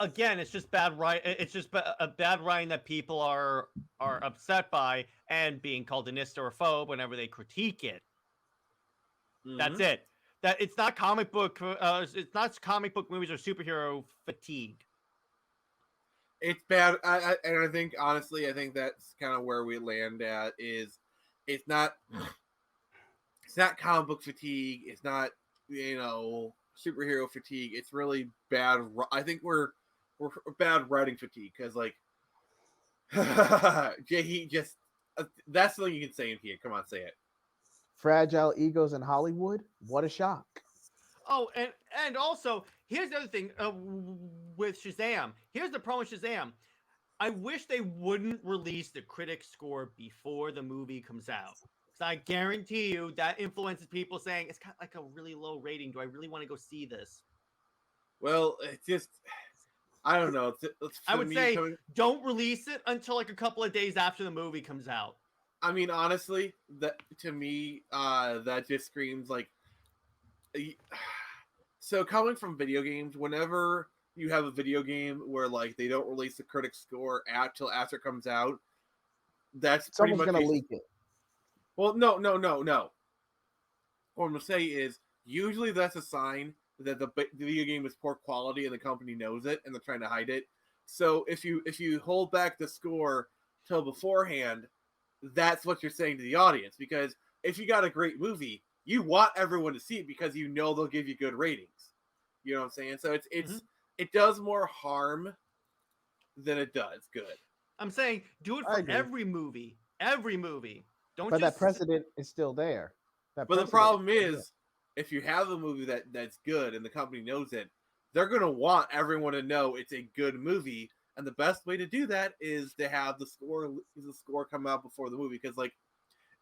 Again, it's just bad writing. It's just a bad writing that people are upset by, and being called a nist or a phobe whenever they critique it. Mm-hmm. That's it. That it's not comic book. It's not comic book movies or superhero fatigue. It's bad, and I think honestly, I think that's kind of where we land at. Is it's not comic book fatigue. It's not superhero fatigue. It's really bad. I think we're bad writing fatigue because like he just that's something you can say in here. Come on, say it. Fragile egos in Hollywood. What a shock. Oh, and also here's the other thing with Shazam. Here's the problem with Shazam. I wish they wouldn't release the critic score before the movie comes out. Because I guarantee you that influences people saying it's kind of like a really low rating. Do I really want to go see this? Well, it's just I don't know. I would say don't release it until like a couple of days after the movie comes out. I mean, honestly, that to me, that just screams like. So coming from video games, whenever you have a video game where like they don't release the critic score till after it comes out, that's someone's pretty much gonna leak it. Well, no. What I'm gonna say is usually that's a sign that the video game is poor quality and the company knows it and they're trying to hide it. So if you hold back the score till beforehand, that's what you're saying to the audience. Because if you got a great movie, you want everyone to see it because you know they'll give you good ratings. You know what I'm saying? So it does more harm than it does good. I'm saying do it for every movie. Every movie. But that precedent is still there. But the problem is, if you have a movie that's good and the company knows it, they're going to want everyone to know it's a good movie. And the best way to do that is to have the score come out before the movie. Because, like,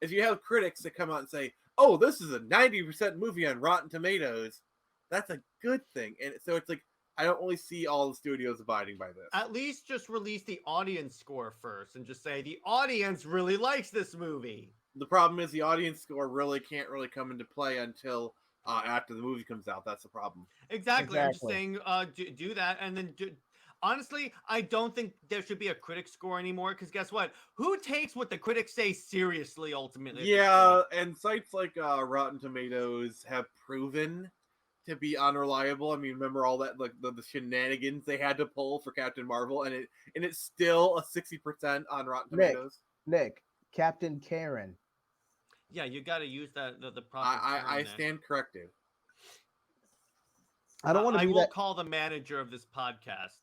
if you have critics that come out and say, oh, this is a 90% movie on Rotten Tomatoes, that's a good thing. And so it's like, I don't really see all the studios abiding by this. At least just release the audience score first and just say the audience really likes this movie. The problem is the audience score can't come into play until after the movie comes out. That's the problem. Exactly. I'm just saying do that. And then honestly, I don't think there should be a critic score anymore because guess what? Who takes what the critics say seriously ultimately? Yeah, and sites like Rotten Tomatoes have proven to be unreliable. I mean, remember all that like the shenanigans they had to pull for Captain Marvel, and it's still a 60% on Rotten Tomatoes. Nick, Captain Karen. Yeah, you got to use the proper term I there. stand corrected. I don't want to I be will that. call the manager of this podcast.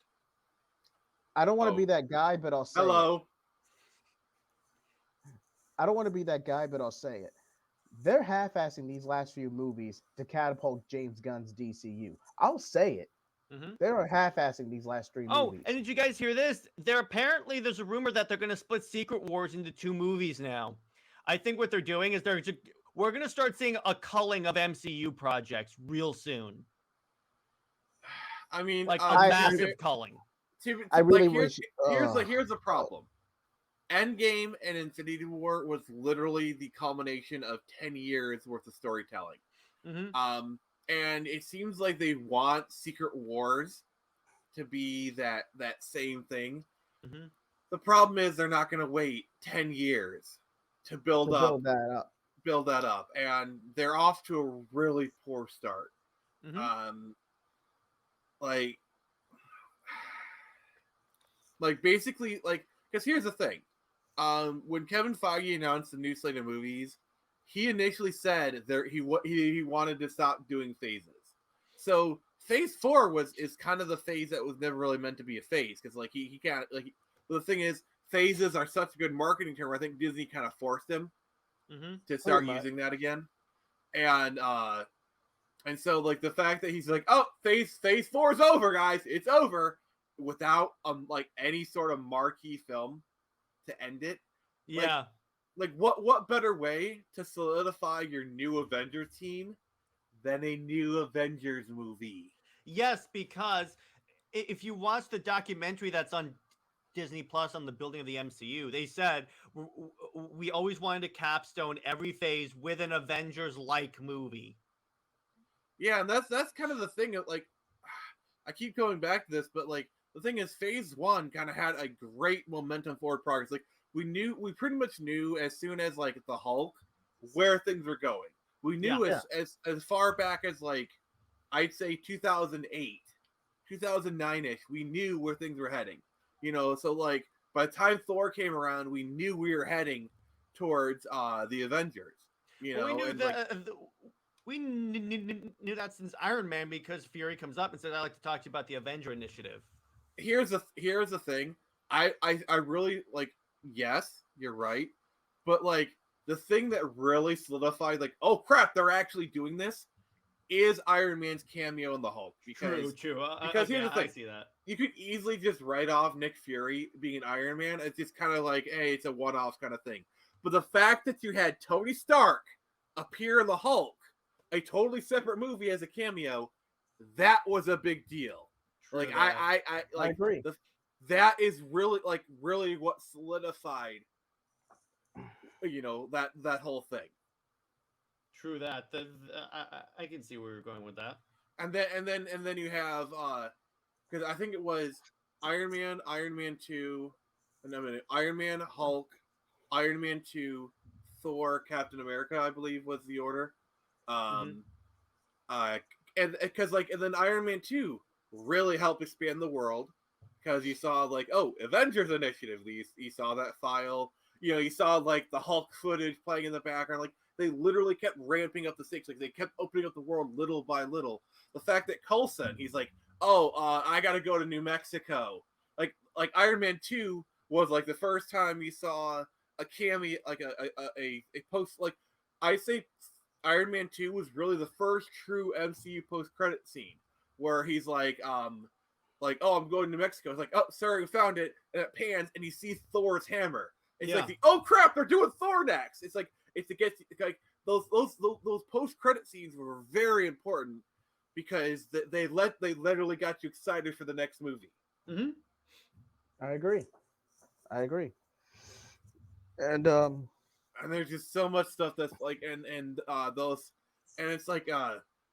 I don't want to be Oh, that guy, but I'll say it. hello. I don't want to be that guy, but I'll say it. They're half-assing these last few movies to catapult James Gunn's DCU. I'll say it. Hmm. They are half-assing these last three Oh, movies. and did you guys hear this? There's a rumor that they're going to split Secret Wars into 2 movies now. I think what they're doing is we're going to start seeing a culling of MCU projects real soon, I mean, like a massive culling. I really like wish. here's the problem. Endgame and Infinity War was literally the culmination of 10 years worth of storytelling. Hmm. And it seems like they want Secret Wars to be that same thing. Hmm. The problem is they're not going to wait 10 years to build that up, and they're off to a really poor start. Hmm. Like basically, because here's the thing. When Kevin Feige announced the new slate of movies, he initially said he wanted to stop doing phases. So phase 4 is kind of the phase that was never really meant to be a phase, because like he can't like the thing is, phases are such a good marketing term. I think Disney kind of forced him to start using that again, and so like the fact that he's like, oh, phase 4 is over, guys, it's over, without like any sort of marquee film to end it. Yeah. Like what better way to solidify your new Avengers team than a new Avengers movie? Yes, because if you watch the documentary that's on Disney Plus on the building of the MCU, they said we always wanted to capstone every phase with an Avengers-like movie. Yeah, and that's kind of the thing. Like, I keep going back to this, but like the thing is, phase 1 kind of had a great momentum forward progress. Like we pretty much knew as soon as like the Hulk where things were going. We knew as far back as like I'd say 2008, 2009ish. We knew where things were heading. So like by the time Thor came around, we knew we were heading towards the Avengers. Well, we knew and that. We knew that since Iron Man, because Fury comes up and says, "I'd like to talk to you about the Avenger Initiative." Here's the thing. I really like. Yes, you're right, but like the thing that really solidified, like, oh crap, they're actually doing this, is Iron Man's cameo in the Hulk. Because True. because here's the thing. I see that. You could easily just write off Nick Fury being an Iron Man. It's just kind of like, hey, it's a one-off kind of thing. But the fact that you had Tony Stark appear in the Hulk, a totally separate movie, as a cameo, that was a big deal. True Like that. I agree. That is really what solidified, that whole thing. True that. I can see where you're going with that. And then you have because I think it was Iron Man, Iron Man 2, Iron Man, Hulk, Iron Man 2, Thor, Captain America, I believe was the order. And because and then Iron Man 2 really helped expand the world, because you saw like, oh, Avengers Initiative. You saw that file. You saw like the Hulk footage playing in the background. Like they literally kept ramping up the stakes. Like they kept opening up the world little by little. The fact that Coulson, he's like, oh, I got to go to New Mexico. Like Iron Man 2 was like the first time you saw a cameo, like a post. Like I say, Iron Man 2 was really the first true MCU post credit scene where he's like, oh, I'm going to New Mexico. It's like, oh, sorry, we found it. And it pans, and you see Thor's hammer. It's like, oh crap, they're doing Thor next. It's like, it's to get like those post credit scenes were very important, because they literally got you excited for the next movie. Mm-hmm. I agree. And there's just so much stuff that's like, and those, and it's like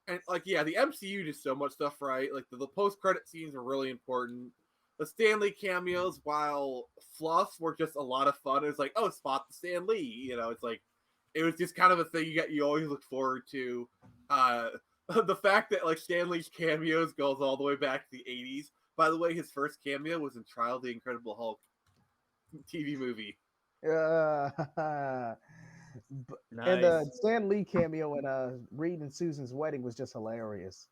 and like, yeah, the MCU did so much stuff right. Like the post credit scenes were really important. The Stan Lee cameos, while fluff, were just a lot of fun. It was like, oh, spot the Stan Lee. It's like, it was just kind of a thing you always look forward to. The fact that like Stan Lee's cameos goes all the way back to the 80s. By the way, his first cameo was in Trial of the Incredible Hulk TV movie. And the Nice. Stan Lee cameo in Reed and Susan's wedding was just hilarious.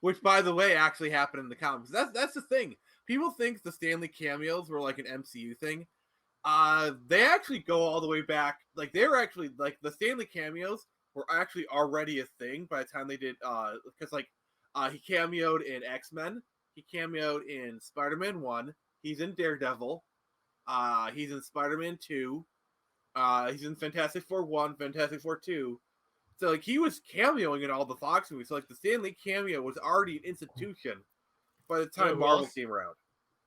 Which, by the way, actually happened in the comics. That's the thing. People think the Stanley cameos were like an MCU thing. They actually go all the way back. Like they were actually like the Stanley cameos were actually already a thing by the time they did. Because he cameoed in X-Men. He cameoed in Spider-Man 1. He's in Daredevil. He's in Spider-Man 2. He's in Fantastic Four 1, Fantastic Four 2. So like he was cameoing in all the Fox movies. So like the Stan Lee cameo was already an institution by the time Marvel came around.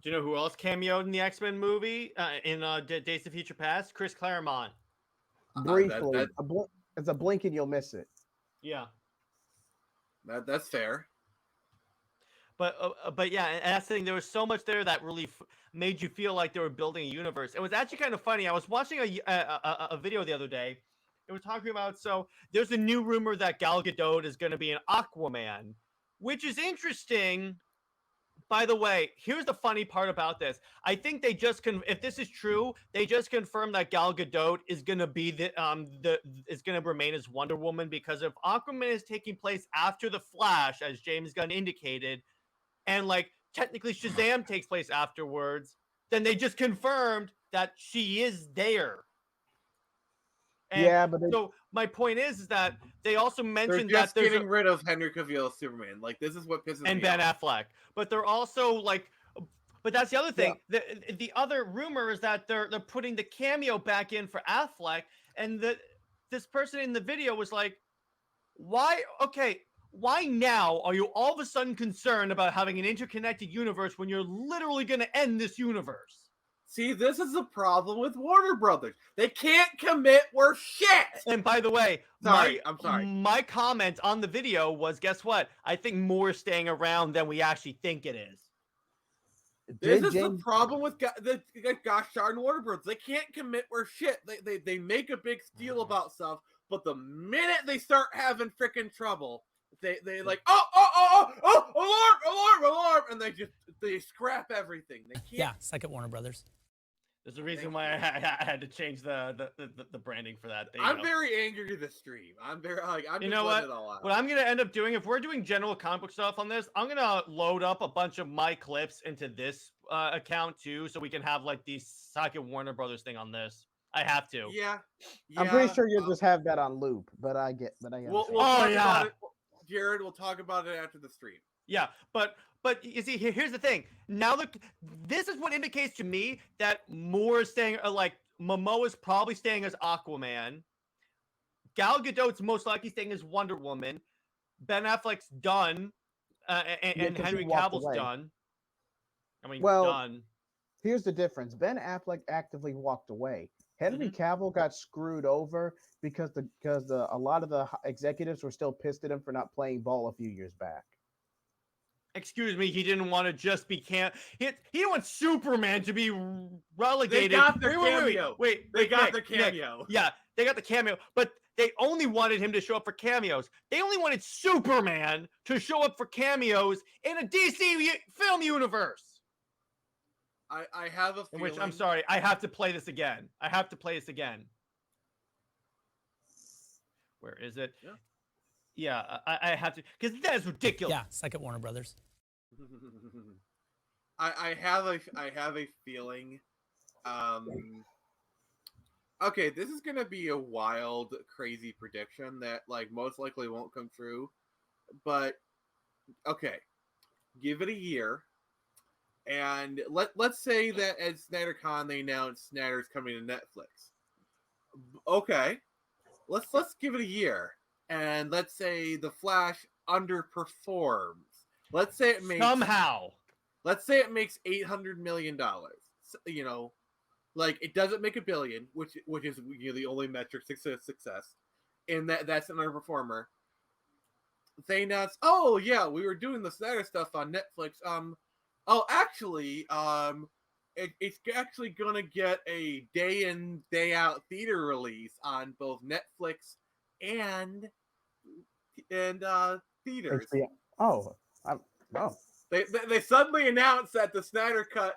Do you know who else cameoed in the X-Men movie in Days of Future Past? Chris Claremont. Briefly, it's a blink and you'll miss it. Yeah. That's fair. But yeah, and that's the thing. There was so much there that really made you feel like they were building a universe. It was actually kind of funny. I was watching a video the other day. It was talking about, so there's a new rumor that Gal Gadot is going to be an Aquaman, which is interesting. By the way, here's the funny part about this. I think they just if this is true, they just confirmed that Gal Gadot is going to be is going to remain as Wonder Woman, because if Aquaman is taking place after the Flash, as James Gunn indicated, and like technically Shazam takes place afterwards, then they just confirmed that she is there. And yeah, but so my point is that they also mentioned they're just that getting rid of Henry Cavill as Superman. Like this is what pisses me off. And Ben Affleck, but they're also like, but that's the other thing. Yeah. The other rumor is that they're putting the cameo back in for Affleck, and this person in the video was like, why? Okay, why now are you all of a sudden concerned about having an interconnected universe when you're literally going to end this universe? See, this is the problem with Warner Brothers. They can't commit worth shit. And by the way, I'm sorry. My comment on the video was, guess what? I think more is staying around than we actually think it is. This is the problem with the gosh darn Warner Brothers. They can't commit worth shit. They make a big deal about stuff, but the minute they start having freaking trouble, they like alarm, and they scrap everything. They can't. Yeah, second Warner Brothers. There's a reason why I had to change the branding for that. I'm very angry at the stream. I'm very I'm you know what? What I'm gonna end up doing, if we're doing general comic book stuff on this, I'm gonna load up a bunch of my clips into this account too, so we can have like the second Warner Brothers thing on this. I have to. Yeah. I'm pretty sure you'll just have that on loop, but I get. We'll talk about it, Jared. We'll talk about it after the stream. Yeah, but you see, here's the thing. Now this is what indicates to me that more is staying. Like Momoa's probably staying as Aquaman. Gal Gadot's most likely staying as Wonder Woman. Ben Affleck's done, and Henry Cavill's done. I mean, done. Here's the difference. Ben Affleck actively walked away. Henry Cavill got screwed over because a lot of the executives were still pissed at him for not playing ball a few years back. Excuse me, he didn't want to just be he didn't want Superman to be relegated. They got their cameo. Wait, they got their cameo. Nick, yeah, they got the cameo, but they only wanted him to show up for cameos. They only wanted Superman to show up for cameos in a DC film universe. I have a feeling. Which, I'm sorry, I have to play this again. Where is it? Yeah, I have to, because that is ridiculous. Yeah, second Warner Brothers. I have a feeling. Okay, this is gonna be a wild, crazy prediction that like most likely won't come true, but okay, give it a year, and let's say that at SnyderCon they announced Snyder's coming to Netflix. Okay, let's give it a year. And let's say the Flash underperforms. Let's say it makes Let's say it makes $800 million. You know, like it doesn't make $1 billion, which is the only metric success. And that's an underperformer. They announce, oh yeah, we were doing the Snyder stuff on Netflix. It's actually gonna get a day in, day out theater release on both Netflix and theaters. They suddenly announced that the Snyder Cut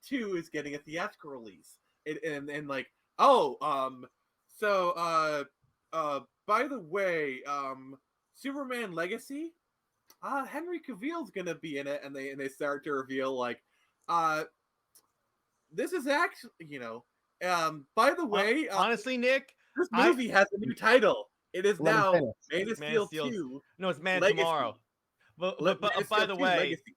2 is getting a theatrical release, and like So, by the way, Superman Legacy, Henry Cavill's gonna be in it, and they start to reveal like, this is actually, by the way, honestly, Nick, this movie has a new title. It is Let him now finish. Man of Man of Steel Steel 2 no, it's Man Legacy. Tomorrow. But Man of by Steel the 2 way, Legacy.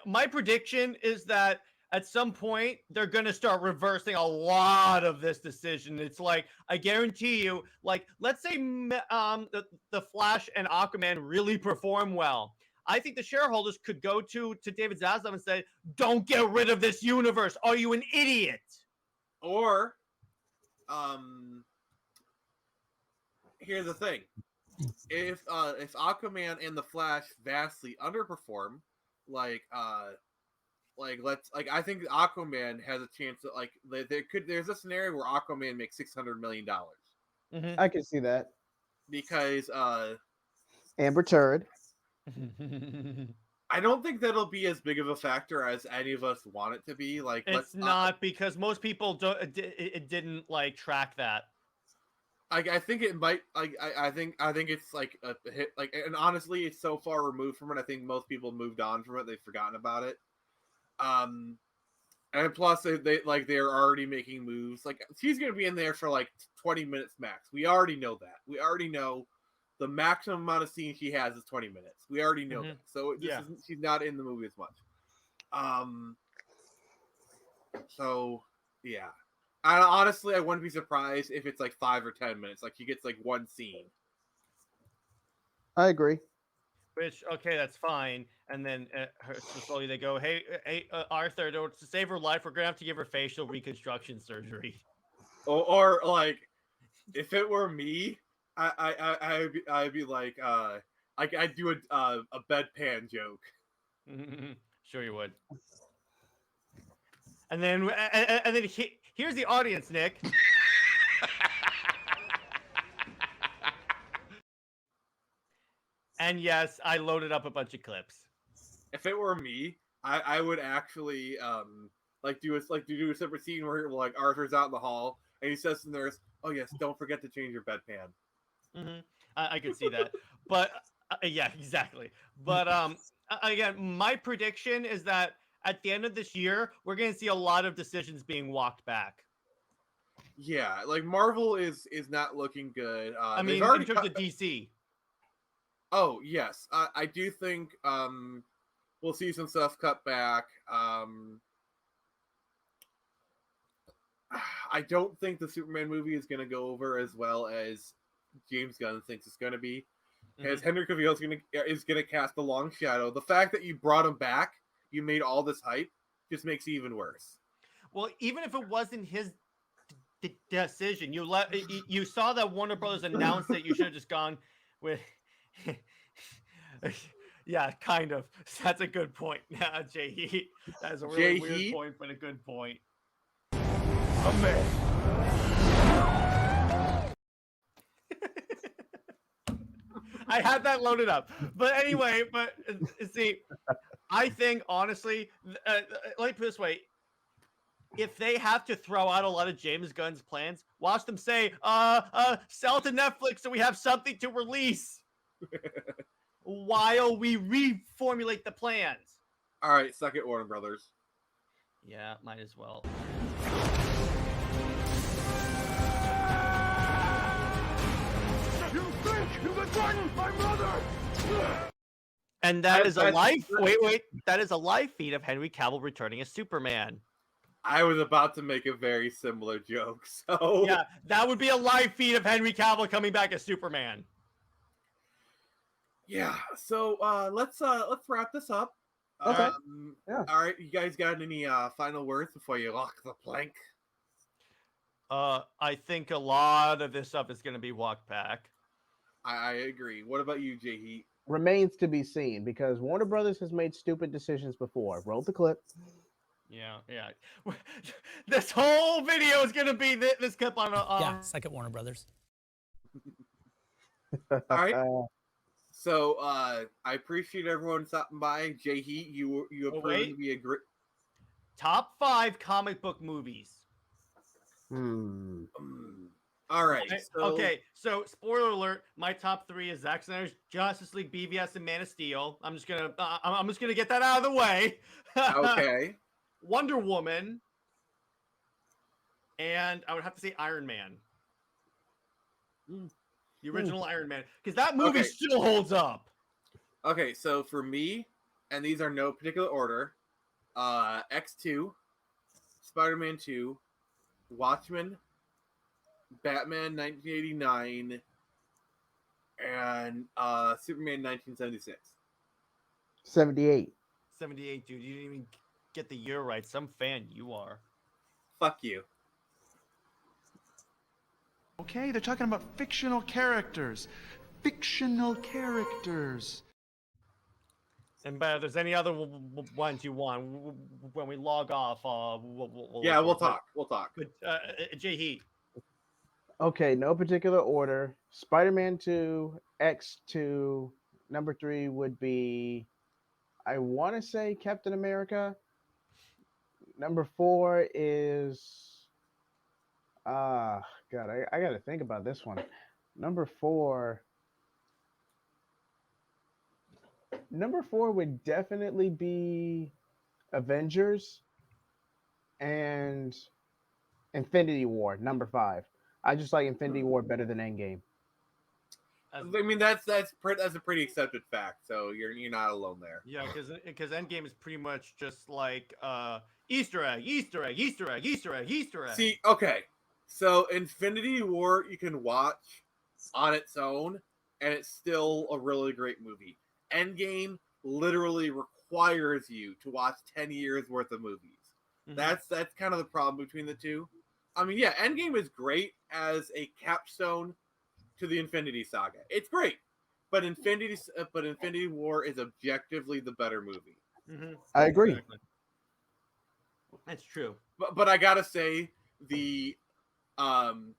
my prediction is that at some point they're gonna start reversing a lot of this decision. It's like, I guarantee you, like, let's say the Flash and Aquaman really perform well. I think the shareholders could go to David Zaslav and say, "Don't get rid of this universe. Are you an idiot?" Or, here's the thing: if Aquaman and the Flash vastly underperform, I think Aquaman has a chance that there's a scenario where Aquaman makes $600 million I can see that. because Amber Turd. I don't think that'll be as big of a factor as any of us want it to be. Like, It's not, because most people it didn't like track that. I think it might. I think it's like a hit. Like, and honestly, it's so far removed from it. I think most people moved on from it. They've forgotten about it. And plus they're already making moves. Like, she's gonna be in there for like 20 minutes max. We already know that. We already know the maximum amount of scenes she has is 20 minutes. We already know that. So she's not in the movie as much. So yeah. Honestly, I wouldn't be surprised if it's like 5 or 10 minutes. Like, he gets like one scene. I agree. Which, okay, that's fine. And then so slowly they go, hey, Arthur, to save her life, we're gonna have to give her facial reconstruction surgery. Or like, if it were me, I'd be like, I'd do a bedpan joke. Sure you would. And then here's the audience, Nick. And yes, I loaded up a bunch of clips. If it were me, I would actually do a separate scene where like Arthur's out in the hall and he says to the nurse, "Oh yes, don't forget to change your bedpan." I could see that, but yeah, exactly. But again, my prediction is that at the end of this year, we're going to see a lot of decisions being walked back. Yeah, like Marvel is not looking good. I mean, in terms of DC. Oh yes, I do think we'll see some stuff cut back. I don't think the Superman movie is going to go over as well as James Gunn thinks it's going to be, because Henry Cavill is going to cast a long shadow. The fact that you brought him back, you made all this hype, just makes it even worse. Well, even if it wasn't his decision, you saw that Warner Brothers announced that you should have just gone with. Yeah, kind of. That's a good point. Jay Heat. That is a really weird point, but a good point. I had that loaded up, but anyway. But see, I think honestly, let me put it this way: if they have to throw out a lot of James Gunn's plans, watch them say, "Sell to Netflix so we have something to release." While we reformulate the plans. All right, suck it, Warner Brothers. Yeah, might as well. You think you can threaten my mother? And that is a live. Wait. That is a live feed of Henry Cavill returning as Superman. I was about to make a very similar joke, so yeah, that would be a live feed of Henry Cavill coming back as Superman. Yeah, so let's wrap this up. Okay. Yeah. All right, you guys got any final words before you lock the plank? I think a lot of this stuff is going to be walked back. I agree. What about you, Jay Heat? Remains to be seen, because Warner Brothers has made stupid decisions before. Roll the clip. Yeah. This whole video is going to be this clip on a. Yeah, second Warner Brothers. All right. So I appreciate everyone stopping by. Jay Heat, you have proven to be a great top 5 comic book movies. All right. Okay, so spoiler alert: my top 3 is Zack Snyder's Justice League, BVS, and Man of Steel. I'm just gonna get that out of the way. Okay. Wonder Woman, and I would have to say Iron Man, the original Iron Man, because that movie Okay. still holds up. Okay. So for me, and these are no particular order, X2, Spider-Man 2, Watchmen, Batman 1989, and Superman 1976. 78. 78, dude. You didn't even get the year right. Some fan you are. Fuck you. Okay, they're talking about fictional characters. Fictional characters. And if there's any other ones you want, when we log off, We'll talk. We'll talk. But J Heat. Okay, no particular order. Spider-Man 2, X2, number 3 would be, I want to say Captain America. Number 4 is, God, I got to think about this one. Number 4 would definitely be Avengers and Infinity War, number 5. I just like Infinity War better than Endgame. I mean, that's a pretty accepted fact. So you're not alone there. Yeah, because Endgame is pretty much just like Easter egg, Easter egg, Easter egg, Easter egg, Easter egg. See, okay, so Infinity War you can watch on its own, and it's still a really great movie. Endgame literally requires you to watch 10 years worth of movies. Mm-hmm. That's kind of the problem between the two. I mean, yeah, Endgame is great as a capstone to the Infinity Saga. It's great, but Infinity War is objectively the better movie. Mm-hmm. I agree. Exactly. That's true. But I gotta say the Endgame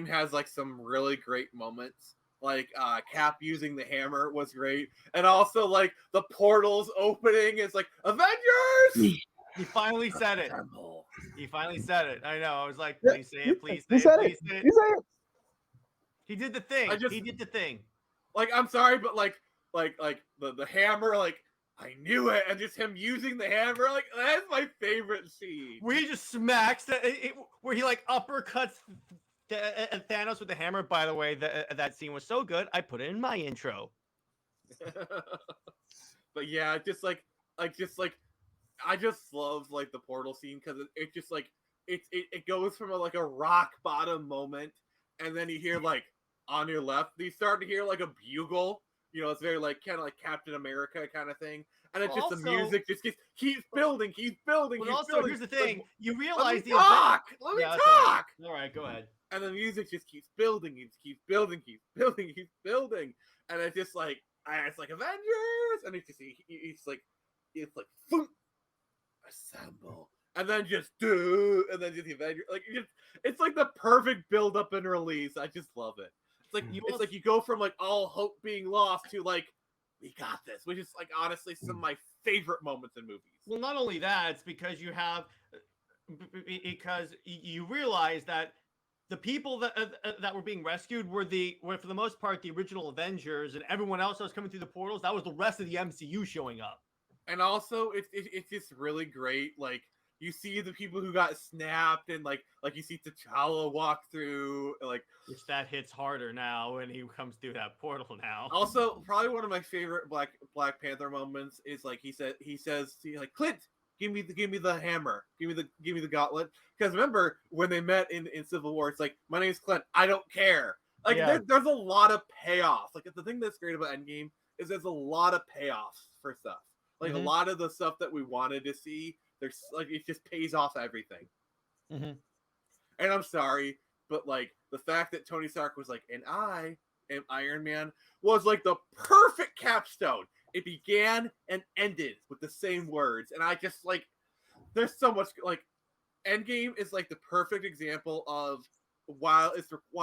has like some really great moments. Like Cap using the hammer was great, and also like the portals opening is like Avengers. He finally said it. Tremble. He finally said it. I know. I was like, please say it. Please say He it. said Please it. say it. He said it. He did the thing. He did the thing. Like, I'm sorry, but like the hammer, like I knew it, and just him using the hammer, like that's my favorite scene. Where he just smacks where he like uppercuts Thanos with the hammer. By the way, that scene was so good. I put it in my intro. But yeah, just like I just love like the portal scene because it just like it goes from like a rock bottom moment, and then you hear like on your left, you start to hear like a bugle. You know, it's very like kind of like Captain America kind of thing, and it's just also, the music just keeps building. But also, here's the thing: like, you realize let me talk. All right, go ahead. And the music just keeps building, keeps building, and it's just like it's like Avengers, and it's like boom, assemble, and then just do, and then just the Avengers, like it's like the perfect build up and release. I just love it. It's like you go from like all hope being lost to like we got this, which is like honestly some of my favorite moments in movies. Well, not only that, it's because you realize that the people that were being rescued were for the most part the original Avengers, and everyone else that was coming through the portals, that was the rest of the MCU showing up. And also, it's just really great. Like you see the people who got snapped, and like you see T'Challa walk through, like which that hits harder now when he comes through that portal now. Also, probably one of my favorite Black Panther moments is like he says like Clint, give me the hammer, give me the gauntlet. Because remember when they met in Civil War, it's like my name's Clint, I don't care. Like there's a lot of payoff. Like the thing that's great about Endgame is there's a lot of payoffs for stuff. Like a lot of the stuff that we wanted to see, there's like it just pays off everything. Mm-hmm. And I'm sorry, but like the fact that Tony Stark was like, and I am Iron Man was like the perfect capstone. It began and ended with the same words. And I just like, there's so much like Endgame is like the perfect example of while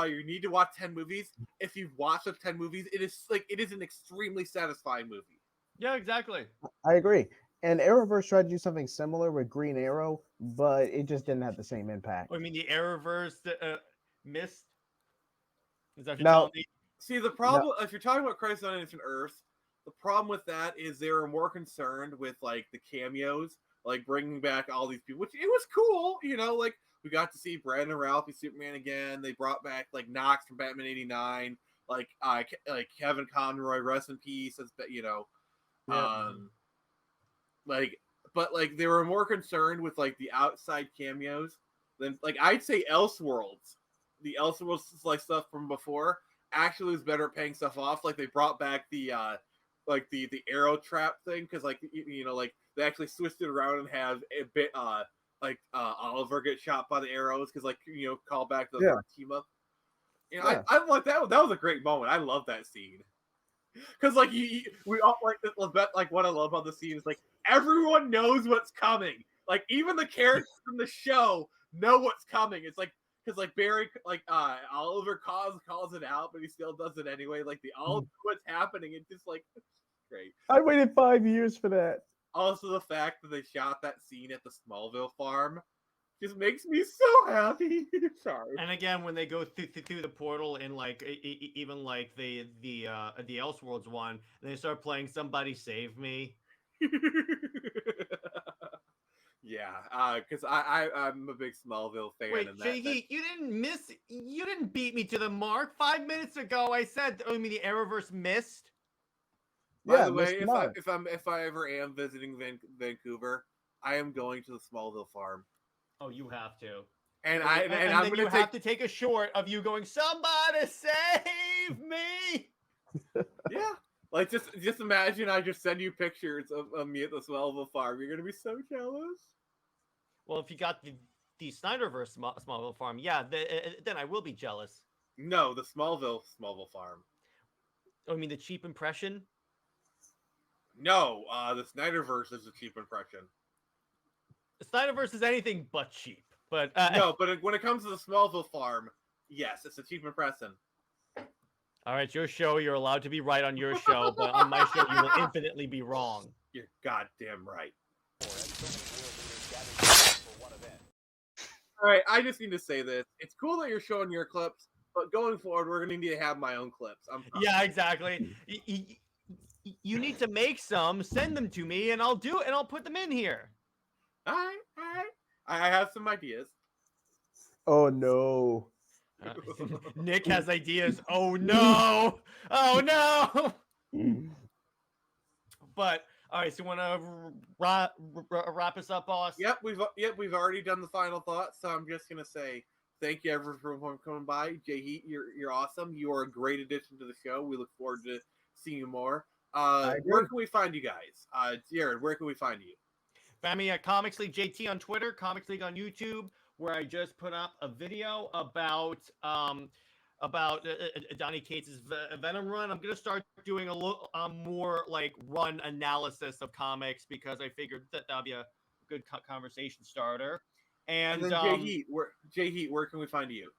you need to watch 10 movies, if you've watched the 10 movies, it is an extremely satisfying movie. Yeah, exactly. I agree. And Arrowverse tried to do something similar with Green Arrow, but it just didn't have the same impact. I mean, the Arrowverse, Mist? Is that what you're No. telling me? See, the problem if you're talking about Crisis on Infinite Earths, the problem with that is they were more concerned with like the cameos, like bringing back all these people, which it was cool, you know, like we got to see Brandon Routh as Superman again. They brought back like Knox from Batman '89, like Kevin Conroy, rest in peace, as you know, like, but like they were more concerned with like the outside cameos than like I'd say Elseworlds. The Elseworlds like stuff from before actually was better at paying stuff off. Like they brought back the arrow trap thing because like you know like they actually switched it around and have a bit Oliver get shot by the arrows because like you know call back the team up. You know, I like that. That was a great moment. I love that scene because like we all like what I love about the scene is like everyone knows what's coming. Like even the characters from the show know what's coming. It's like because like Barry Oliver calls it out, but he still does it anyway. Like they all know what's happening. It's just like great. I waited 5 years for that. Also, the fact that they shot that scene at the Smallville farm just makes me so happy. Sorry. And again, when they go through the portal in like even like the Elseworlds one, and they start playing "Somebody Save Me." Yeah, because I'm a big Smallville fan. Wait, and Jay, you didn't beat me to the mark. 5 minutes ago, I said, I mean, the Arrowverse missed. By the way, if I ever am visiting Vancouver, I am going to the Smallville farm. Oh, you have to. And I'm going to have to take a short of you going, "Somebody save me." Yeah. Like just imagine I just send you pictures of me at the Smallville farm. You're gonna be so jealous. Well, if you got the Snyderverse Smallville farm, yeah, then I will be jealous. No, the Smallville farm. Oh, I mean the cheap impression? No, the Snyderverse is a cheap impression. The Snyderverse is anything but cheap. But no, but when it comes to the Smallville farm, yes, it's a cheap impression. All right, your show, you're allowed to be right on your show, but on my show, you will infinitely be wrong. You're goddamn right. All right, I just need to say this. It's cool that you're showing your clips, but going forward, we're going to need to have my own clips. Yeah, exactly. You need to make some, send them to me, and I'll do it, and I'll put them in here. All right. I have some ideas. Oh, no. Nick has ideas. Oh no! Oh no! But all right, so you want to wrap us up, boss? Yep, we've already done the final thought. So I'm just gonna say thank you everyone for coming by. Jay Heat, you're awesome. You are a great addition to the show. We look forward to seeing you more. Where can we find you guys? Jared, where can we find you? Find me at Comics League JT on Twitter, Comics League on YouTube, where I just put up a video about Donny Cates' Venom run. I'm gonna start doing a little more like run analysis of comics because I figured that'd be a good conversation starter. And then Jay Heat, where can we find you?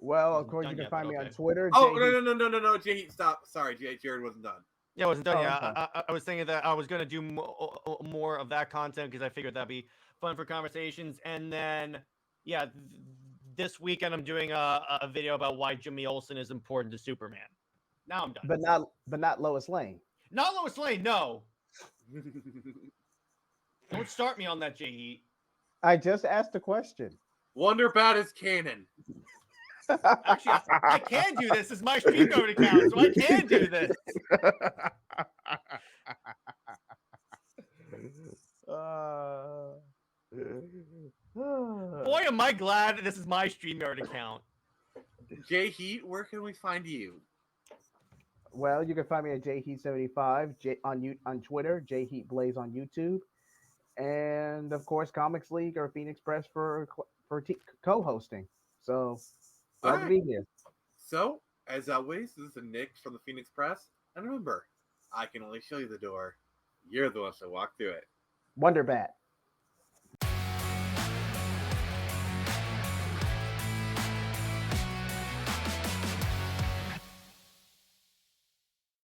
Well, of course you can find me on Twitter. Oh no, Jay Heat, stop. Sorry, Jared wasn't done. Yeah, I wasn't done. I was thinking that I was gonna do more of that content because I figured that'd be fun for conversations. And then this weekend I'm doing a video about why Jimmy Olsen is important to Superman. Now I'm done. But not Lois Lane. Not Lois Lane, no. Don't start me on that, Jay Heat. I just asked a question. Wonder Bat is canon. Actually, I can do this. It's my StreamYard account, so I can do this. Boy, am I glad this is my StreamYard account. Jay Heat, where can we find you? Well, you can find me at jheat75 on Twitter, jheatblaze on YouTube, and of course Comics League or Phoenix Press for co-hosting. So glad to be here. So, as always, this is Nick from the Phoenix Press, and remember, I can only show you the door. You're the ones that walk through it. Wonder Bat.